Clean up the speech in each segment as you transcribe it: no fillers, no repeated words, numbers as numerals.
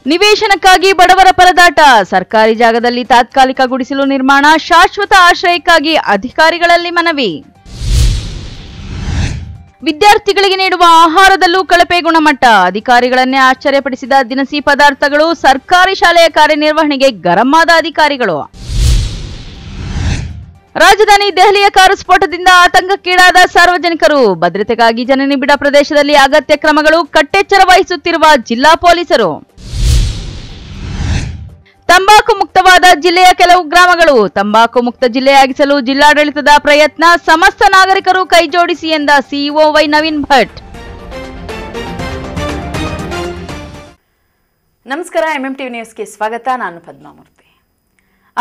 ನಿವೇಶನಕ್ಕಾಗಿ ಬಡವರ ಪರದಾಟ. ಸರ್ಕಾರಿ ಜಾಗದಲ್ಲಿ ತಾತ್ಕಾಲಿಕ ಗುಡಿಸಲು ನಿರ್ಮಾಣ, ಶಾಶ್ವತ ಆಶ್ರಯಕ್ಕಾಗಿ ಅಧಿಕಾರಿಗಳಲ್ಲಿ ಮನವಿ. ವಿದ್ಯಾರ್ಥಿಗಳಿಗೆ ನೀಡುವ ಆಹಾರದಲ್ಲೂ ಕಳಪೆ ಗುಣಮಟ್ಟ. ಅಧಿಕಾರಿಗಳನ್ನೇ ಆಶ್ಚರ್ಯಪಡಿಸಿದ ದಿನಸಿ ಪದಾರ್ಥಗಳು. ಸರ್ಕಾರಿ ಶಾಲೆಯ ಕಾರ್ಯನಿರ್ವಹಣೆಗೆ ಗರಂ ಆದ ಅಧಿಕಾರಿಗಳು. ರಾಜಧಾನಿ ದೆಹಲಿಯ ಕಾರು ಸ್ಫೋಟದಿಂದ ಆತಂಕಕ್ಕೀಡಾದ ಸಾರ್ವಜನಿಕರು. ಭದ್ರತೆಗಾಗಿ ಜನನಿಬಿಡ ಪ್ರದೇಶದಲ್ಲಿ ಅಗತ್ಯ ಕ್ರಮಗಳು. ಕಟ್ಟೆಚ್ಚರ ವಹಿಸುತ್ತಿರುವ ಜಿಲ್ಲಾ ಪೊಲೀಸರು. ತಂಬಾಕು ಮುಕ್ತವಾದ ಜಿಲ್ಲೆಯ ಕೆಲವು ಗ್ರಾಮಗಳು. ತಂಬಾಕು ಮುಕ್ತ ಜಿಲ್ಲೆಯಾಗಿಸಲು ಜಿಲ್ಲಾಡಳಿತದ ಪ್ರಯತ್ನ. ಸಮಸ್ತ ನಾಗರಿಕರು ಕೈಜೋಡಿಸಿ ಎಂದ ಸಿಇಒ ವೈ ನವೀನ್ ಭಟ್. ನಮಸ್ಕಾರ, ಎಂಎಂಟಿವಿ ನ್ಯೂಸ್ಗೆ ಸ್ವಾಗತ. ನಾನು ಪದ್ಮಾಮೂರ್ತಿ.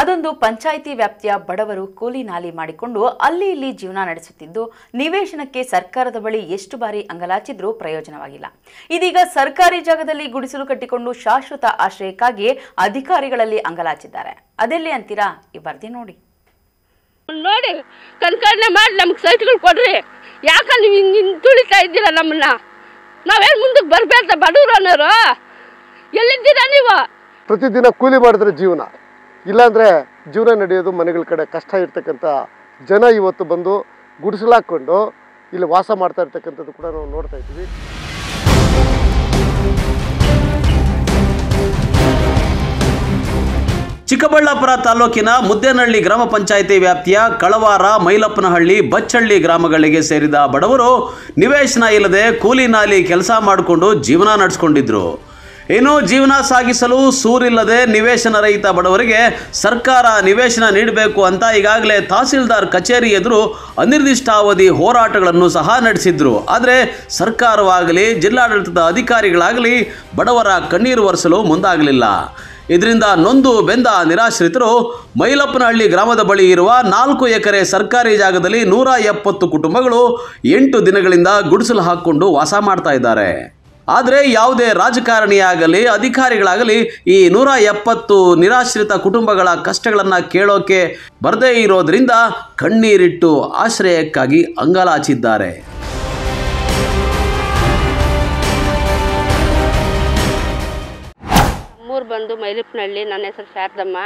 ಅದೊಂದು ಪಂಚಾಯಿತಿ ವ್ಯಾಪ್ತಿಯ ಬಡವರು ಕೂಲಿ ನಾಲಿ ಮಾಡಿಕೊಂಡು ಅಲ್ಲಿ ಇಲ್ಲಿ ಜೀವನ ನಡೆಸುತ್ತಿದ್ದು, ನಿವೇಶನಕ್ಕೆ ಸರ್ಕಾರದ ಬಳಿ ಎಷ್ಟು ಬಾರಿ ಅಂಗಲಾಚಿದ್ರೂ ಪ್ರಯೋಜನವಾಗಿಲ್ಲ. ಇದೀಗ ಸರ್ಕಾರಿ ಜಾಗದಲ್ಲಿ ಗುಡಿಸಲು ಕಟ್ಟಿಕೊಂಡು ಶಾಶ್ವತ ಆಶ್ರಯಕ್ಕಾಗಿ ಅಧಿಕಾರಿಗಳಲ್ಲಿ ಅಂಗಲಾಚಿದ್ದಾರೆ. ಅದೆಲ್ಲಿ ಅಂತೀರಾ? ಈ ವರದಿ ನೋಡಿ. ಕನ್ಕರ್ಣೆ ಮಾಡಿ ನಮ್ಗೆ ಸೈಟ್ಗಳು ಕೊಡ್ರಿ. ಯಾಕಂದ್ರೆ ನೀವು ಹಿಂಗೆ ತುಳಿತಾ ಇದ್ದೀರಾ ನಮ್ಮನ್ನ? ನಾವೇನು ಮುಂದಕ್ಕೆ ಬರ್ಬೇಕ? ಬಡವರು ಅನ್ನೋರು ಎಲ್ಲಿದ್ದೀರಾ ನೀವು? ಪ್ರತಿದಿನ ಕೂಲಿ ಮಾಡಿದ್ರೆ ಜೀವನ, ಇಲ್ಲಾಂದರೆ ಜೀವನ ನಡೆಯೋದು ಮನೆಗಳ ಕಡೆ ಕಷ್ಟ ಇರ್ತಕ್ಕಂಥ ಜನ ಇವತ್ತು ಬಂದು ಗುಡಿಸಲಾಕೊಂಡು ಇಲ್ಲಿ ವಾಸ ಮಾಡ್ತಾ ಇರ್ತಕ್ಕಂಥದ್ದು ಕೂಡ ನಾವು ನೋಡ್ತಾ ಇದ್ದೀವಿ. ಚಿಕ್ಕಬಳ್ಳಾಪುರ ತಾಲೂಕಿನ ಮುದ್ದೇನಹಳ್ಳಿ ಗ್ರಾಮ ಪಂಚಾಯಿತಿ ವ್ಯಾಪ್ತಿಯ ಕಳವಾರ, ಮೈಲಪ್ಪನಹಳ್ಳಿ, ಬಚ್ಚಹಳ್ಳಿ ಗ್ರಾಮಗಳಿಗೆ ಸೇರಿದ ಬಡವರು ನಿವೇಶನ ಇಲ್ಲದೆ ಕೂಲಿ ನಾಲಿ ಕೆಲಸ ಮಾಡಿಕೊಂಡು ಜೀವನ ನಡೆಸ್ಕೊಂಡಿದ್ರು. ಇನ್ನು ಜೀವನ ಸಾಗಿಸಲು ಸೂರಿಲ್ಲದೆ ನಿವೇಶನ ರಹಿತ ಬಡವರಿಗೆ ಸರ್ಕಾರ ನಿವೇಶನ ನೀಡಬೇಕು ಅಂತ ಈಗಾಗಲೇ ತಹಸೀಲ್ದಾರ್ ಕಚೇರಿ ಎದುರು ಅನಿರ್ದಿಷ್ಟಾವಧಿ ಹೋರಾಟಗಳನ್ನು ಸಹ ನಡೆಸಿದ್ರು. ಆದರೆ ಸರ್ಕಾರವಾಗಲಿ ಜಿಲ್ಲಾಡಳಿತದ ಅಧಿಕಾರಿಗಳಾಗಲಿ ಬಡವರ ಕಣ್ಣೀರು ಒರೆಸಲು ಮುಂದಾಗಲಿಲ್ಲ. ಇದರಿಂದ ನೊಂದು ಬೆಂದ ನಿರಾಶ್ರಿತರು ಮೈಲಪ್ಪನಹಳ್ಳಿ ಗ್ರಾಮದ ಬಳಿ ಇರುವ 4 ಎಕರೆ ಸರ್ಕಾರಿ ಜಾಗದಲ್ಲಿ 170 ಕುಟುಂಬಗಳು 8 ದಿನಗಳಿಂದ ಗುಡಿಸಲು ಹಾಕಿಕೊಂಡು ವಾಸ ಮಾಡ್ತಾ ಇದ್ದಾರೆ. ಆದರೆ ಯಾವುದೇ ರಾಜಕಾರಣಿಯಾಗಲಿ ಅಧಿಕಾರಿಗಳಾಗಲಿ ಈ 170 ನಿರಾಶ್ರಿತ ಕುಟುಂಬಗಳ ಕಷ್ಟಗಳನ್ನು ಕೇಳೋಕೆ ಬರದೇ ಇರೋದ್ರಿಂದ ಕಣ್ಣೀರಿಟ್ಟು ಆಶ್ರಯಕ್ಕಾಗಿ ಅಂಗಲಾಚಿದ್ದಾರೆ. ಮೂರು ಬಂದು ಮೈಲಪ್ಪನಹಳ್ಳಿ. ನನ್ನ ಹೆಸರು ಶಾರದಮ್ಮ.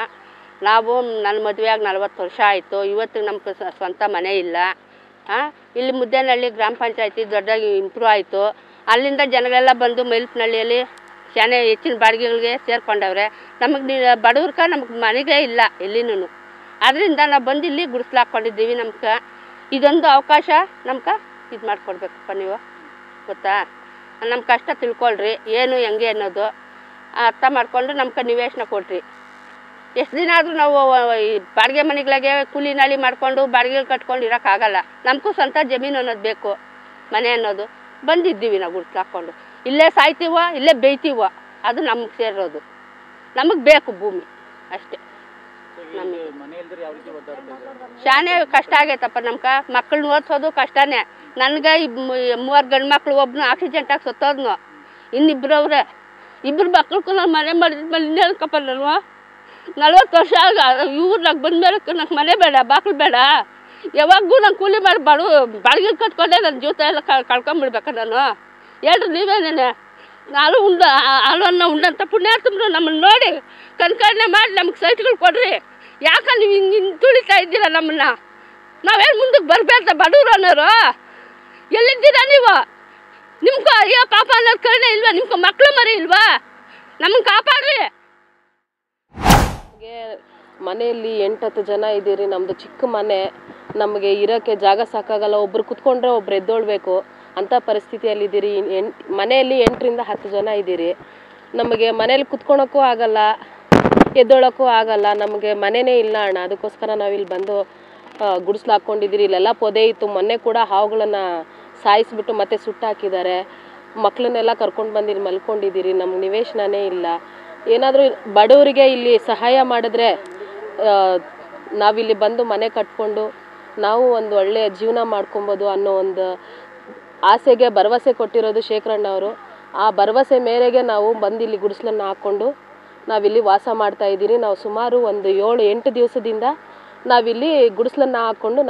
ನನ್ನ ಮದುವೆಯಾಗಿ 40 ವರ್ಷ ಆಯಿತು. ಇವತ್ತಿಗೆ ನಮ್ಗೆ ಸ್ವಂತ ಮನೆ ಇಲ್ಲ. ಇಲ್ಲಿ ಮುದ್ದೇನಹಳ್ಳಿ ಗ್ರಾಮ ಪಂಚಾಯತಿ ದೊಡ್ಡದಾಗಿ ಇಂಪ್ರೂವ್ ಆಯಿತು. ಅಲ್ಲಿಂದ ಜನಗಳೆಲ್ಲ ಬಂದು ಮೈಲಪ್ಪನಹಳ್ಳಿಯಲ್ಲಿ ಶಾನೆ ಹೆಚ್ಚಿನ ಬಾಡಿಗೆಗಳಿಗೆ ಸೇರ್ಕೊಂಡವ್ರೆ. ನಮಗೆ ಬಡವ್ರಕ ನಮಗೆ ಮನೆಗೆ ಇಲ್ಲ ಎಲ್ಲಿನೂ. ಅದರಿಂದ ನಾವು ಬಂದು ಇಲ್ಲಿ ಗುಡಿಸ್ಲು ಹಾಕ್ಕೊಂಡಿದ್ದೀವಿ. ನಮ್ಗೆ ಇದೊಂದು ಅವಕಾಶ ನಮ್ಗೆ ಇದು ಮಾಡಿಕೊಡ್ಬೇಕಪ್ಪ ನೀವು. ಗೊತ್ತಾ? ನಮ್ಮ ಕಷ್ಟ ತಿಳ್ಕೊಳ್ರಿ, ಏನು ಹೆಂಗೆ ಅನ್ನೋದು ಅರ್ಥ ಮಾಡಿಕೊಂಡು ನಮ್ಗೆ ನಿವೇಶನ ಕೊಡ್ರಿ. ಎಷ್ಟು ದಿನ ಆದರೂ ನಾವು ಈ ಬಾಡಿಗೆ ಮನೆಗಳಿಗೆ ಕೂಲಿ ನಾಲಿ ಮಾಡಿಕೊಂಡು ಬಾಡಿಗೆಗಳು ಕಟ್ಕೊಂಡು ಇರೋಕ್ಕಾಗಲ್ಲ. ನಮಗೂ ಸ್ವಂತ ಜಮೀನು ಅನ್ನೋದು ಬೇಕು, ಮನೆ ಅನ್ನೋದು. ಬಂದಿದ್ದೀವಿ ನಾವು ಗುಡಿಸ್ಲು ಹಾಕ್ಕೊಂಡು. ಇಲ್ಲೇ ಸಾಯ್ತೀವೋ ಇಲ್ಲೇ ಬೇಯ್ತೀವೋ ಅದು ನಮಗೆ ಸೇರೋದು. ನಮಗೆ ಬೇಕು ಭೂಮಿ ಅಷ್ಟೇ. ನಮಗೆ ಶಾನೆ ಕಷ್ಟ ಆಗೈತಪ್ಪ. ನಮ್ಗೆ ಮಕ್ಕಳನ್ನ ಓದಿಸೋದು ಕಷ್ಟನೇ. ನನಗೆ 3 ಗಂಡು ಮಕ್ಳು, ಒಬ್ಬನು ಆಕ್ಸಿಡೆಂಟಾಗಿ ಸತ್ತೋದ್ನು. ಇನ್ನಿಬ್ಬರು ಅವ್ರೆ. 2 ಮಕ್ಳಿಗೂ ನಾನು ಮನೆ ಮಾಡಿದ್ಮೇಲೆ ಇನ್ನೇನಕ್ಕಪ್ಪ ನಾನು 40 ವರ್ಷ ಆಗ ಇವ್ರನ್ನಾಗ ಬಂದ್ಮೇಲೆ ನಂಗೆ ಮನೆ ಬೇಡ, ಬಾಕ್ಲು ಬೇಡ. ಯಾವಾಗೂ ನಾನು ಕೂಲಿ ಮಾಡಿ ಬಾಡಿಗೆ ಕಟ್ಕೊಂಡೆ ನನ್ನ ಜೀವಿತ ಎಲ್ಲ ಕಳ್ಕೊಂಬಿಡ್ಬೇಕ ನಾನು? ಹೇಳ್ರಿ ನೀವೇನೇನೆ. ನಾನು ಹಾಲನ್ನು ಉಂಡಂಥ ಪುಣ್ಯಾತ್ಮರು ನಮ್ಮನ್ನು ನೋಡಿ ಕನ್ಕರ್ಣೆ ಮಾಡಿ ನಮ್ಗೆ ಸೈಟ್ಗಳು ಕೊಡ್ರಿ. ಯಾಕಂದ್ರೆ ನೀವು ಹಿಂಗೆ ತುಳಿತಾ ಇದ್ದೀರಾ ನಮ್ಮನ್ನ? ನಾವೇನು ಮುಂದಕ್ಕೆ ಬರಬೇಕ? ಬಡವರು ಅನ್ನೋರು ಎಲ್ಲಿದ್ದೀರಾ ನೀವು? ನಿಮ್ಗೆ ಅಯ್ಯೋ ಪಾಪ ಅನ್ನೋದು ಕರುಣೆ ಇಲ್ವಾ? ನಿಮ್ಗೆ ಮಕ್ಕಳು ಮರಿ ಇಲ್ವಾ? ನಮ್ಮನ್ನು ಕಾಪಾಡ್ರಿ. ಮನೆಯಲ್ಲಿ 8-10 ಜನ ಇದ್ದೀರಿ. ನಮ್ಮದು ಚಿಕ್ಕ ಮನೆ, ನಮಗೆ ಇರೋಕ್ಕೆ ಜಾಗ ಸಾಕಾಗಲ್ಲ. ಒಬ್ಬರು ಕುತ್ಕೊಂಡ್ರೆ ಒಬ್ರು ಎದ್ದೊಳ್ಬೇಕು ಅಂಥ ಪರಿಸ್ಥಿತಿಯಲ್ಲಿದ್ದೀರಿ. ಮನೆಯಲ್ಲಿ 8ರಿಂದ 10 ಜನ ಇದ್ದೀರಿ. ನಮಗೆ ಮನೇಲಿ ಕುತ್ಕೊಳಕ್ಕೂ ಆಗಲ್ಲ, ಎದ್ದೊಳಕ್ಕೂ ಆಗಲ್ಲ. ನಮಗೆ ಮನೆಯೇ ಇಲ್ಲ ಅಣ್ಣ. ಅದಕ್ಕೋಸ್ಕರ ನಾವಿಲ್ಲಿ ಬಂದು ಗುಡಿಸ್ಲು ಹಾಕ್ಕೊಂಡಿದ್ದೀರಿ. ಇಲ್ಲೆಲ್ಲ ಪೊದೆ ಇತ್ತು. ಮೊನ್ನೆ ಕೂಡ ಹಾವುಗಳನ್ನು ಸಾಯಿಸಿಬಿಟ್ಟು ಮತ್ತೆ ಸುಟ್ಟಾಕಿದ್ದಾರೆ. ಮಕ್ಕಳನ್ನೆಲ್ಲ ಕರ್ಕೊಂಡು ಬಂದು ಇಲ್ಲಿ ಮಲ್ಕೊಂಡಿದ್ದೀರಿ. ನಮ್ಗೆ ನಿವೇಶನನೇ ಇಲ್ಲ. ಏನಾದರೂ ಬಡವರಿಗೆ ಇಲ್ಲಿ ಸಹಾಯ ಮಾಡಿದ್ರೆ ನಾವಿಲ್ಲಿ ಬಂದು ಮನೆ ಕಟ್ಕೊಂಡು ನಾವು ಒಂದು ಒಳ್ಳೆಯ ಜೀವನ ಮಾಡ್ಕೊಬೋದು ಅನ್ನೋ ಒಂದು ಆಸೆಗೆ ಭರವಸೆ ಕೊಟ್ಟಿರೋದು ಶೇಖರಣ್ಣ ಅವರು. ಆ ಭರವಸೆ ಮೇರೆಗೆ ನಾವು ಬಂದು ಇಲ್ಲಿ ಗುಡಿಸಲನ್ನು ಹಾಕ್ಕೊಂಡು ನಾವಿಲ್ಲಿ ವಾಸ ಮಾಡ್ತಾ ಇದ್ದೀರಿ. ನಾವು ಸುಮಾರು ಒಂದು 7-8 ದಿವಸದಿಂದ ನಾವಿಲ್ಲಿ ಗುಡಿಸಲನ್ನು ಹಾಕ್ಕೊಂಡು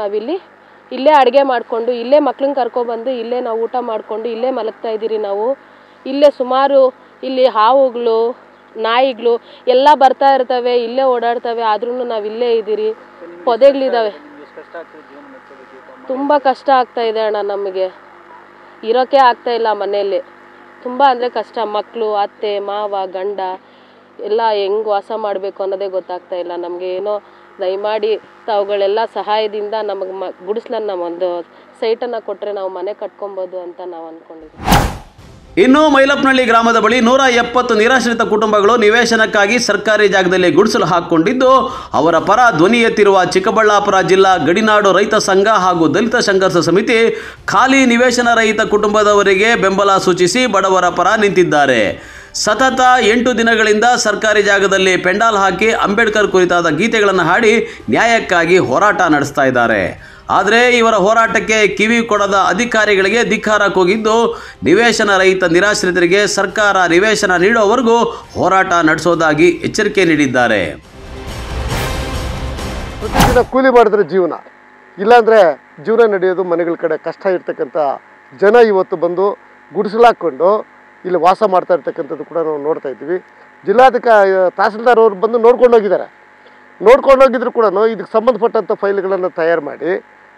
ಇಲ್ಲೇ ಅಡುಗೆ ಮಾಡಿಕೊಂಡು ಇಲ್ಲೇ ಮಕ್ಕಳನ್ನ ಕರ್ಕೊಬಂದು ಇಲ್ಲೇ ನಾವು ಊಟ ಮಾಡಿಕೊಂಡು ಇಲ್ಲೇ ಮಲಗ್ತಾ ಇದ್ದೀರಿ. ನಾವು ಇಲ್ಲೇ ಸುಮಾರು ಇಲ್ಲಿ ಹಾವುಗಳು ನಾಯಿಗಳು ಎಲ್ಲ ಬರ್ತಾ ಇರ್ತವೆ, ಇಲ್ಲೇ ಓಡಾಡ್ತವೆ, ಆದ್ರೂ ನಾವು ಇಲ್ಲೇ ಇದ್ದೀರಿ. ಪೊದೆಗಳಿದ್ದಾವೆ, ತುಂಬ ಕಷ್ಟ ಆಗ್ತಾ ಇದೆ ಅಣ್ಣ. ನಮಗೆ ಇರೋಕ್ಕೆ ಆಗ್ತಾ ಇಲ್ಲ ಮನೆಯಲ್ಲಿ, ತುಂಬ ಅಂದರೆ ಕಷ್ಟ. ಮಕ್ಕಳು, ಅತ್ತೆ, ಮಾವ, ಗಂಡ ಎಲ್ಲ ಹೆಂಗೆ ವಾಸ ಮಾಡಬೇಕು ಅನ್ನೋದೇ ಗೊತ್ತಾಗ್ತಾ ಇಲ್ಲ ನಮಗೆ. ಏನೋ ದಯಮಾಡಿ ತಾವುಗಳೆಲ್ಲ ಸಹಾಯದಿಂದ ನಮಗೆ ಗುಡಿಸ್ಲನ್ನ ಒಂದು ಸೈಟನ್ನು ಕೊಟ್ಟರೆ ನಾವು ಮನೆ ಕಟ್ಕೊಬೋದು ಅಂತ ನಾವು ಅಂದ್ಕೊಂಡಿದ್ದೀವಿ. ಇನ್ನು ಮೈಲಪ್ಪನಹಳ್ಳಿ ಗ್ರಾಮದ ಬಳಿ 170 ನಿರಾಶ್ರಿತ ಕುಟುಂಬಗಳು ನಿವೇಶನಕ್ಕಾಗಿ ಸರ್ಕಾರಿ ಜಾಗದಲ್ಲಿ ಗುಡಿಸಲು ಹಾಕಿಕೊಂಡಿದ್ದು, ಅವರ ಪರ ಧ್ವನಿ ಎತ್ತಿರುವ ಚಿಕ್ಕಬಳ್ಳಾಪುರ ಜಿಲ್ಲಾ ಗಡಿನಾಡು ರೈತ ಸಂಘ ಹಾಗೂ ದಲಿತ ಸಂಘರ್ಷ ಸಮಿತಿ ಖಾಲಿ ನಿವೇಶನ ರಹಿತ ಕುಟುಂಬದವರಿಗೆ ಬೆಂಬಲ ಸೂಚಿಸಿ ಬಡವರ ಪರ ನಿಂತಿದ್ದಾರೆ. ಸತತ 8 ದಿನಗಳಿಂದ ಸರ್ಕಾರಿ ಜಾಗದಲ್ಲಿ ಪೆಂಡಾಲ್ ಹಾಕಿ ಅಂಬೇಡ್ಕರ್ ಕುರಿತಾದ ಗೀತೆಗಳನ್ನು ಹಾಡಿ ನ್ಯಾಯಕ್ಕಾಗಿ ಹೋರಾಟ ನಡೆಸ್ತಾ ಇದ್ದಾರೆ. ಆದರೆ ಇವರ ಹೋರಾಟಕ್ಕೆ ಕಿವಿ ಕೊಡದ ಅಧಿಕಾರಿಗಳಿಗೆ ಧಿಕ್ಕಾರ ಕೂಗಿದ್ದು, ನಿವೇಶನ ರಹಿತ ನಿರಾಶ್ರಿತರಿಗೆ ಸರ್ಕಾರ ನಿವೇಶನ ನೀಡುವವರೆಗೂ ಹೋರಾಟ ನಡೆಸೋದಾಗಿ ಎಚ್ಚರಿಕೆ ನೀಡಿದ್ದಾರೆ. ಪ್ರತಿದಿನ ಕೂಲಿ ಮಾಡಿದ್ರೆ ಜೀವನ, ಇಲ್ಲಾಂದರೆ ಜೀವನ ನಡೆಯೋದು ಮನೆಗಳ ಕಡೆ ಕಷ್ಟ ಇರ್ತಕ್ಕಂಥ ಜನ ಇವತ್ತು ಬಂದು ಗುಡಿಸಲಾಕೊಂಡು ಇಲ್ಲಿ ವಾಸ ಮಾಡ್ತಾ ಇರ್ತಕ್ಕಂಥದ್ದು ಕೂಡ ನಾವು ನೋಡ್ತಾ ಇದ್ದೀವಿ. ತಹಸೀಲ್ದಾರ್ ಅವರು ಬಂದು ನೋಡ್ಕೊಂಡು ಹೋಗಿದ್ರು ಕೂಡ ಇದಕ್ಕೆ ಸಂಬಂಧಪಟ್ಟಂಥ ಫೈಲ್ಗಳನ್ನು ತಯಾರು ಮಾಡಿ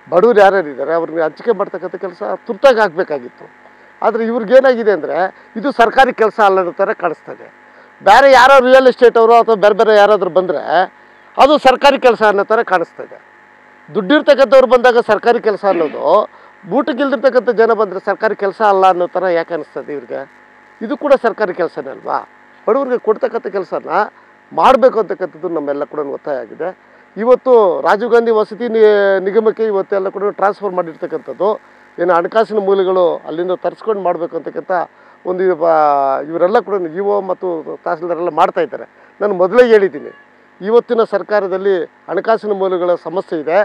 ಬಡವರು ಯಾರ್ಯಾರಿದ್ದಾರೆ ಅವ್ರಿಗೆ ಹಂಚಿಕೆ ಮಾಡ್ತಕ್ಕಂಥ ಕೆಲಸ ತುರ್ತಾಗಿ ಆಗಬೇಕಾಗಿತ್ತು. ಆದರೆ ಇವ್ರಿಗೇನಾಗಿದೆ ಅಂದರೆ ಇದು ಸರ್ಕಾರಿ ಕೆಲಸ ಅಲ್ಲದ ಥರ ಕಾಣಿಸ್ತದೆ. ಬೇರೆ ಯಾರೋ ರಿಯಲ್ ಎಸ್ಟೇಟ್ ಅವರು ಅಥವಾ ಬೇರೆ ಯಾರಾದರೂ ಬಂದರೆ ಅದು ಸರ್ಕಾರಿ ಕೆಲಸ ಅನ್ನೋ ಥರ ಕಾಣಿಸ್ತದೆ. ದುಡ್ಡಿರ್ತಕ್ಕಂಥವ್ರು ಬಂದಾಗ ಸರ್ಕಾರಿ ಕೆಲಸ ಅನ್ನೋದು, ಬೂಟಗಿಲ್ದಿರ್ತಕ್ಕಂಥ ಜನ ಬಂದರೆ ಸರ್ಕಾರಿ ಕೆಲಸ ಅಲ್ಲ ಅನ್ನೋ ಥರ ಯಾಕೆ ಅನ್ನಿಸ್ತದೆ ಇವ್ರಿಗೆ? ಇದು ಕೂಡ ಸರ್ಕಾರಿ ಕೆಲಸನೇ ಅಲ್ವಾ? ಬಡವರಿಗೆ ಕೊಡ್ತಕ್ಕಂಥ ಕೆಲಸನ ಮಾಡಬೇಕು ಅಂತಕ್ಕಂಥದ್ದು ನಮ್ಮೆಲ್ಲ ಕೂಡ ಒತ್ತಾಯ ಆಗಿದೆ. ಇವತ್ತು ರಾಜೀವ್ ಗಾಂಧಿ ವಸತಿ ನಿಗಮಕ್ಕೆ ಇವತ್ತೆಲ್ಲ ಕೂಡ ಟ್ರಾನ್ಸ್ಫರ್ ಮಾಡಿರ್ತಕ್ಕಂಥದ್ದು, ಏನು ಹಣಕಾಸಿನ ಮೂಲಗಳು ಅಲ್ಲಿಂದ ತರಿಸ್ಕೊಂಡು ಮಾಡಬೇಕು ಅಂತಕ್ಕಂಥ ಒಂದು ಇವರೆಲ್ಲ ಕೂಡ ಇಒ ಮತ್ತು ತಹಸೀಲ್ದಾರೆಲ್ಲ ಮಾಡ್ತಾಯಿದ್ದಾರೆ. ನಾನು ಮೊದಲೇ ಹೇಳಿದ್ದೀನಿ, ಇವತ್ತಿನ ಸರ್ಕಾರದಲ್ಲಿ ಹಣಕಾಸಿನ ಮೂಲಗಳ ಸಮಸ್ಯೆ ಇದೆ.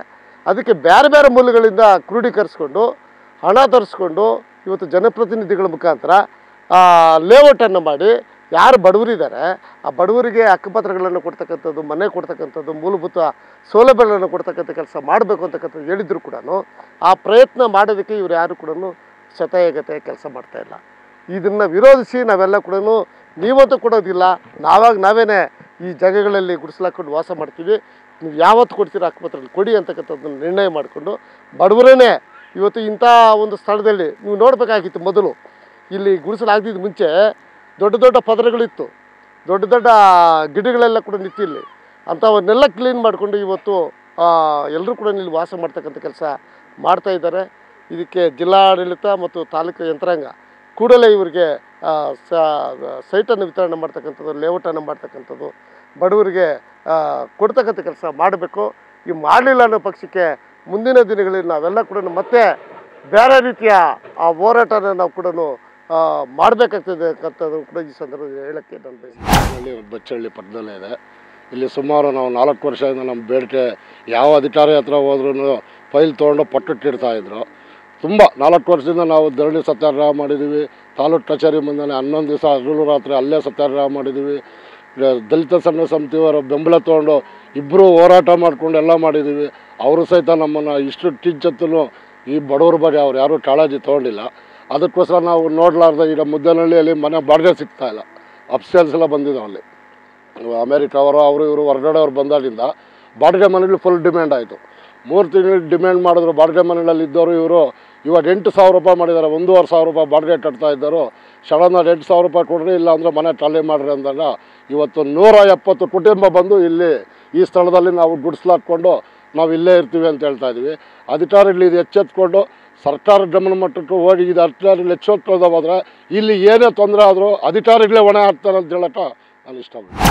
ಅದಕ್ಕೆ ಬೇರೆ ಬೇರೆ ಮೂಲಗಳಿಂದ ಕ್ರೋಢೀಕರಿಸ್ಕೊಂಡು ಹಣ ತರಿಸ್ಕೊಂಡು ಇವತ್ತು ಜನಪ್ರತಿನಿಧಿಗಳ ಮುಖಾಂತರ ಲೇಔಟನ್ನು ಮಾಡಿ ಯಾರು ಬಡವರಿದ್ದಾರೆ ಆ ಬಡವರಿಗೆ ಹಕ್ಕುಪತ್ರಗಳನ್ನು ಕೊಡ್ತಕ್ಕಂಥದ್ದು, ಮನೆ ಕೊಡ್ತಕ್ಕಂಥದ್ದು, ಮೂಲಭೂತ ಸೌಲಭ್ಯಗಳನ್ನು ಕೊಡ್ತಕ್ಕಂಥ ಕೆಲಸ ಮಾಡಬೇಕು ಅಂತಕ್ಕಂಥದ್ದು ಹೇಳಿದ್ರು ಕೂಡ ಆ ಪ್ರಯತ್ನ ಮಾಡೋದಕ್ಕೆ ಇವರು ಯಾರು ಕೂಡ ಶತಾಯಗತೆ ಕೆಲಸ ಮಾಡ್ತಾಯಿಲ್ಲ. ಇದನ್ನು ವಿರೋಧಿಸಿ ನಾವೆಲ್ಲ ಕೂಡ ನೀವಂತೂ ಕೊಡೋದಿಲ್ಲ, ನಾವೇನೇ ಈ ಜಾಗಗಳಲ್ಲಿ ಗುಡಿಸಲಾಕೊಂಡು ವಾಸ ಮಾಡ್ತೀವಿ, ನೀವು ಯಾವತ್ತು ಕೊಡ್ತೀರೋ ಹಕ್ಕುಪತ್ರಗಳು ಕೊಡಿ ಅಂತಕ್ಕಂಥದ್ದನ್ನು ನಿರ್ಣಯ ಮಾಡಿಕೊಂಡು ಬಡವರೇ ಇವತ್ತು ಇಂಥ ಒಂದು ಸ್ಥಳದಲ್ಲಿ ನೀವು ನೋಡಬೇಕಾಗಿತ್ತು. ಮೊದಲು ಇಲ್ಲಿ ಗುಡಿಸಲಾಗದಿದ್ದ ಮುಂಚೆ ದೊಡ್ಡ ದೊಡ್ಡ ಪದರಗಳಿತ್ತು, ದೊಡ್ಡ ದೊಡ್ಡ ಗಿಡಗಳೆಲ್ಲ ಕೂಡ ನಿಂತಿಲ್ಲಿ ಅಂಥವನ್ನೆಲ್ಲ ಕ್ಲೀನ್ ಮಾಡಿಕೊಂಡು ಇವತ್ತು ಎಲ್ಲರೂ ಕೂಡ ಇಲ್ಲಿ ವಾಸ ಮಾಡ್ತಕ್ಕಂಥ ಕೆಲಸ ಮಾಡ್ತಾಯಿದ್ದಾರೆ. ಇದಕ್ಕೆ ಜಿಲ್ಲಾಡಳಿತ ಮತ್ತು ತಾಲೂಕು ಯಂತ್ರಾಂಗ ಕೂಡಲೇ ಇವರಿಗೆ ಸೈಟನ್ನು ವಿತರಣೆ ಮಾಡ್ತಕ್ಕಂಥದ್ದು, ಲೇಔಟನ್ನು ಮಾಡ್ತಕ್ಕಂಥದ್ದು, ಬಡವರಿಗೆ ಕೊಡ್ತಕ್ಕಂಥ ಕೆಲಸ ಮಾಡಬೇಕು. ಈ ಮಾಡಲಿಲ್ಲ ಅನ್ನೋ ಪಕ್ಷಕ್ಕೆ ಮುಂದಿನ ದಿನಗಳಲ್ಲಿ ನಾವೆಲ್ಲ ಕೂಡ ಮತ್ತೆ ಬೇರೆ ರೀತಿಯ ಆ ಹೋರಾಟನ ನಾವು ಕೂಡ ಮಾಡಬೇಕಾಗ್ತದೆ ಅಂತದ್ದು ಕೂಡ ಈ ಸಂದರ್ಭದಲ್ಲಿ ಹೇಳೋಕ್ಕೆ ನಾನು ಬಯಸ್ತೀನಿ. ಬಚ್ಚಹಳ್ಳಿ ಪಕ್ಕದಲ್ಲೇ ಇದೆ. ಇಲ್ಲಿ ಸುಮಾರು ನಾವು 4 ವರ್ಷದಿಂದ ನಮ್ಮ ಬೇಡಿಕೆ ಯಾವ ಅಧಿಕಾರಿ ಹತ್ರ ಹೋದ್ರೂ ಫೈಲ್ ತೊಗೊಂಡು ಪಟ್ಟಿಟ್ಟಿರ್ತಾಯಿದ್ರು. ತುಂಬ 4 ವರ್ಷದಿಂದ ನಾವು ಧರಣಿ ಸತ್ಯಾಗ್ರಹ ಮಾಡಿದ್ದೀವಿ. ತಾಲೂಕು ಕಚೇರಿ ಮುಂದೆ 11 ದಿವಸ ಹಗಲು ರಾತ್ರಿ ಅಲ್ಲೇ ಸತ್ಯಾಗ್ರಹ ಮಾಡಿದ್ದೀವಿ. ದಲಿತ ಸಂಘ ಸಮಿತಿಯವರ ಬೆಂಬಲ ತೊಗೊಂಡು ಇಬ್ಬರು ಹೋರಾಟ ಮಾಡ್ಕೊಂಡು ಎಲ್ಲ ಮಾಡಿದ್ದೀವಿ. ಅವರು ಸಹಿತ ನಮ್ಮನ್ನು ಇಷ್ಟು ಕಿಂಚತ್ತೂ ಈ ಬಡವ್ರ ಬಗ್ಗೆ ಅವ್ರು ಯಾರೂ ಕಾಳಜಿ ತೊಗೊಂಡಿಲ್ಲ. ಅದಕ್ಕೋಸ್ಕರ ನಾವು ನೋಡಲಾರ್ದೆ ಈಗ ಮುದ್ದೇನಹಳ್ಳಿಯಲ್ಲಿ ಮನೆ ಬಾಡಿಗೆ ಸಿಗ್ತಾಯಿಲ್ಲ. ಅಪ್ಸೇಲ್ಸ್ ಎಲ್ಲ ಬಂದಿದ್ದಾವೆ. ಅಲ್ಲಿ ಅಮೇರಿಕಾವರು ಅವರು ಇವರು ಹೊರಗಡೆ ಅವ್ರು ಬಂದಾಗಿಂದ ಬಾಡಿಗೆ ಮನೆಗಳು ಫುಲ್ ಡಿಮ್ಯಾಂಡ್ ಆಯಿತು. 3 ತಿಂಗಳು ಡಿಮ್ಯಾಂಡ್ ಮಾಡಿದ್ರು. ಬಾಡಿಗೆ ಮನೆಗಳಲ್ಲಿ ಇದ್ದವರು ಇವರು ಇವಾಗ 8,000 ರೂಪಾಯಿ ಮಾಡಿದ್ದಾರೆ. 1,500 ರೂಪಾಯಿ ಬಾಡಿಗೆ ಕಟ್ತಾ ಇದ್ದರು. ಸಡನ್ನಾಗಿ 8,000 ರೂಪಾಯಿ ಕೊಡ್ರಿ, ಇಲ್ಲ ಅಂದರೆ ಮನೆ ಖಾಲಿ ಮಾಡಿರಿ ಅಂದಾಗ ಇವತ್ತು 170 ಕುಟುಂಬ ಬಂದು ಇಲ್ಲಿ ಈ ಸ್ಥಳದಲ್ಲಿ ನಾವು ಗುಡಿಸ್ಲಾಕೊಂಡು ನಾವು ಇಲ್ಲೇ ಇರ್ತೀವಿ ಅಂತ ಹೇಳ್ತಾ ಇದ್ದೀವಿ. ಅಧಿಕಾರಿಗಳು ಇದು ಎಚ್ಚೆತ್ಕೊಂಡು ಸರ್ಕಾರ ಗಮನ ಮಟ್ಟಕ್ಕೆ ಹೋಗಿ ಇದು ಅಧಿಕಾರಿಗಳು ಎಚ್ಚೆತ್ಕೊಳ್ದ ಹೋದರೆ ಇಲ್ಲಿ ಏನೇ ತೊಂದರೆ ಆದರೂ ಅಧಿಕಾರಿಗಳೇ ಹೊಣೆ ಆಗ್ತಾರೆ ಅಂತ ಹೇಳೋಕ್ಕೆ ನಾನು ಇಷ್ಟಪಡ್ತೀನಿ.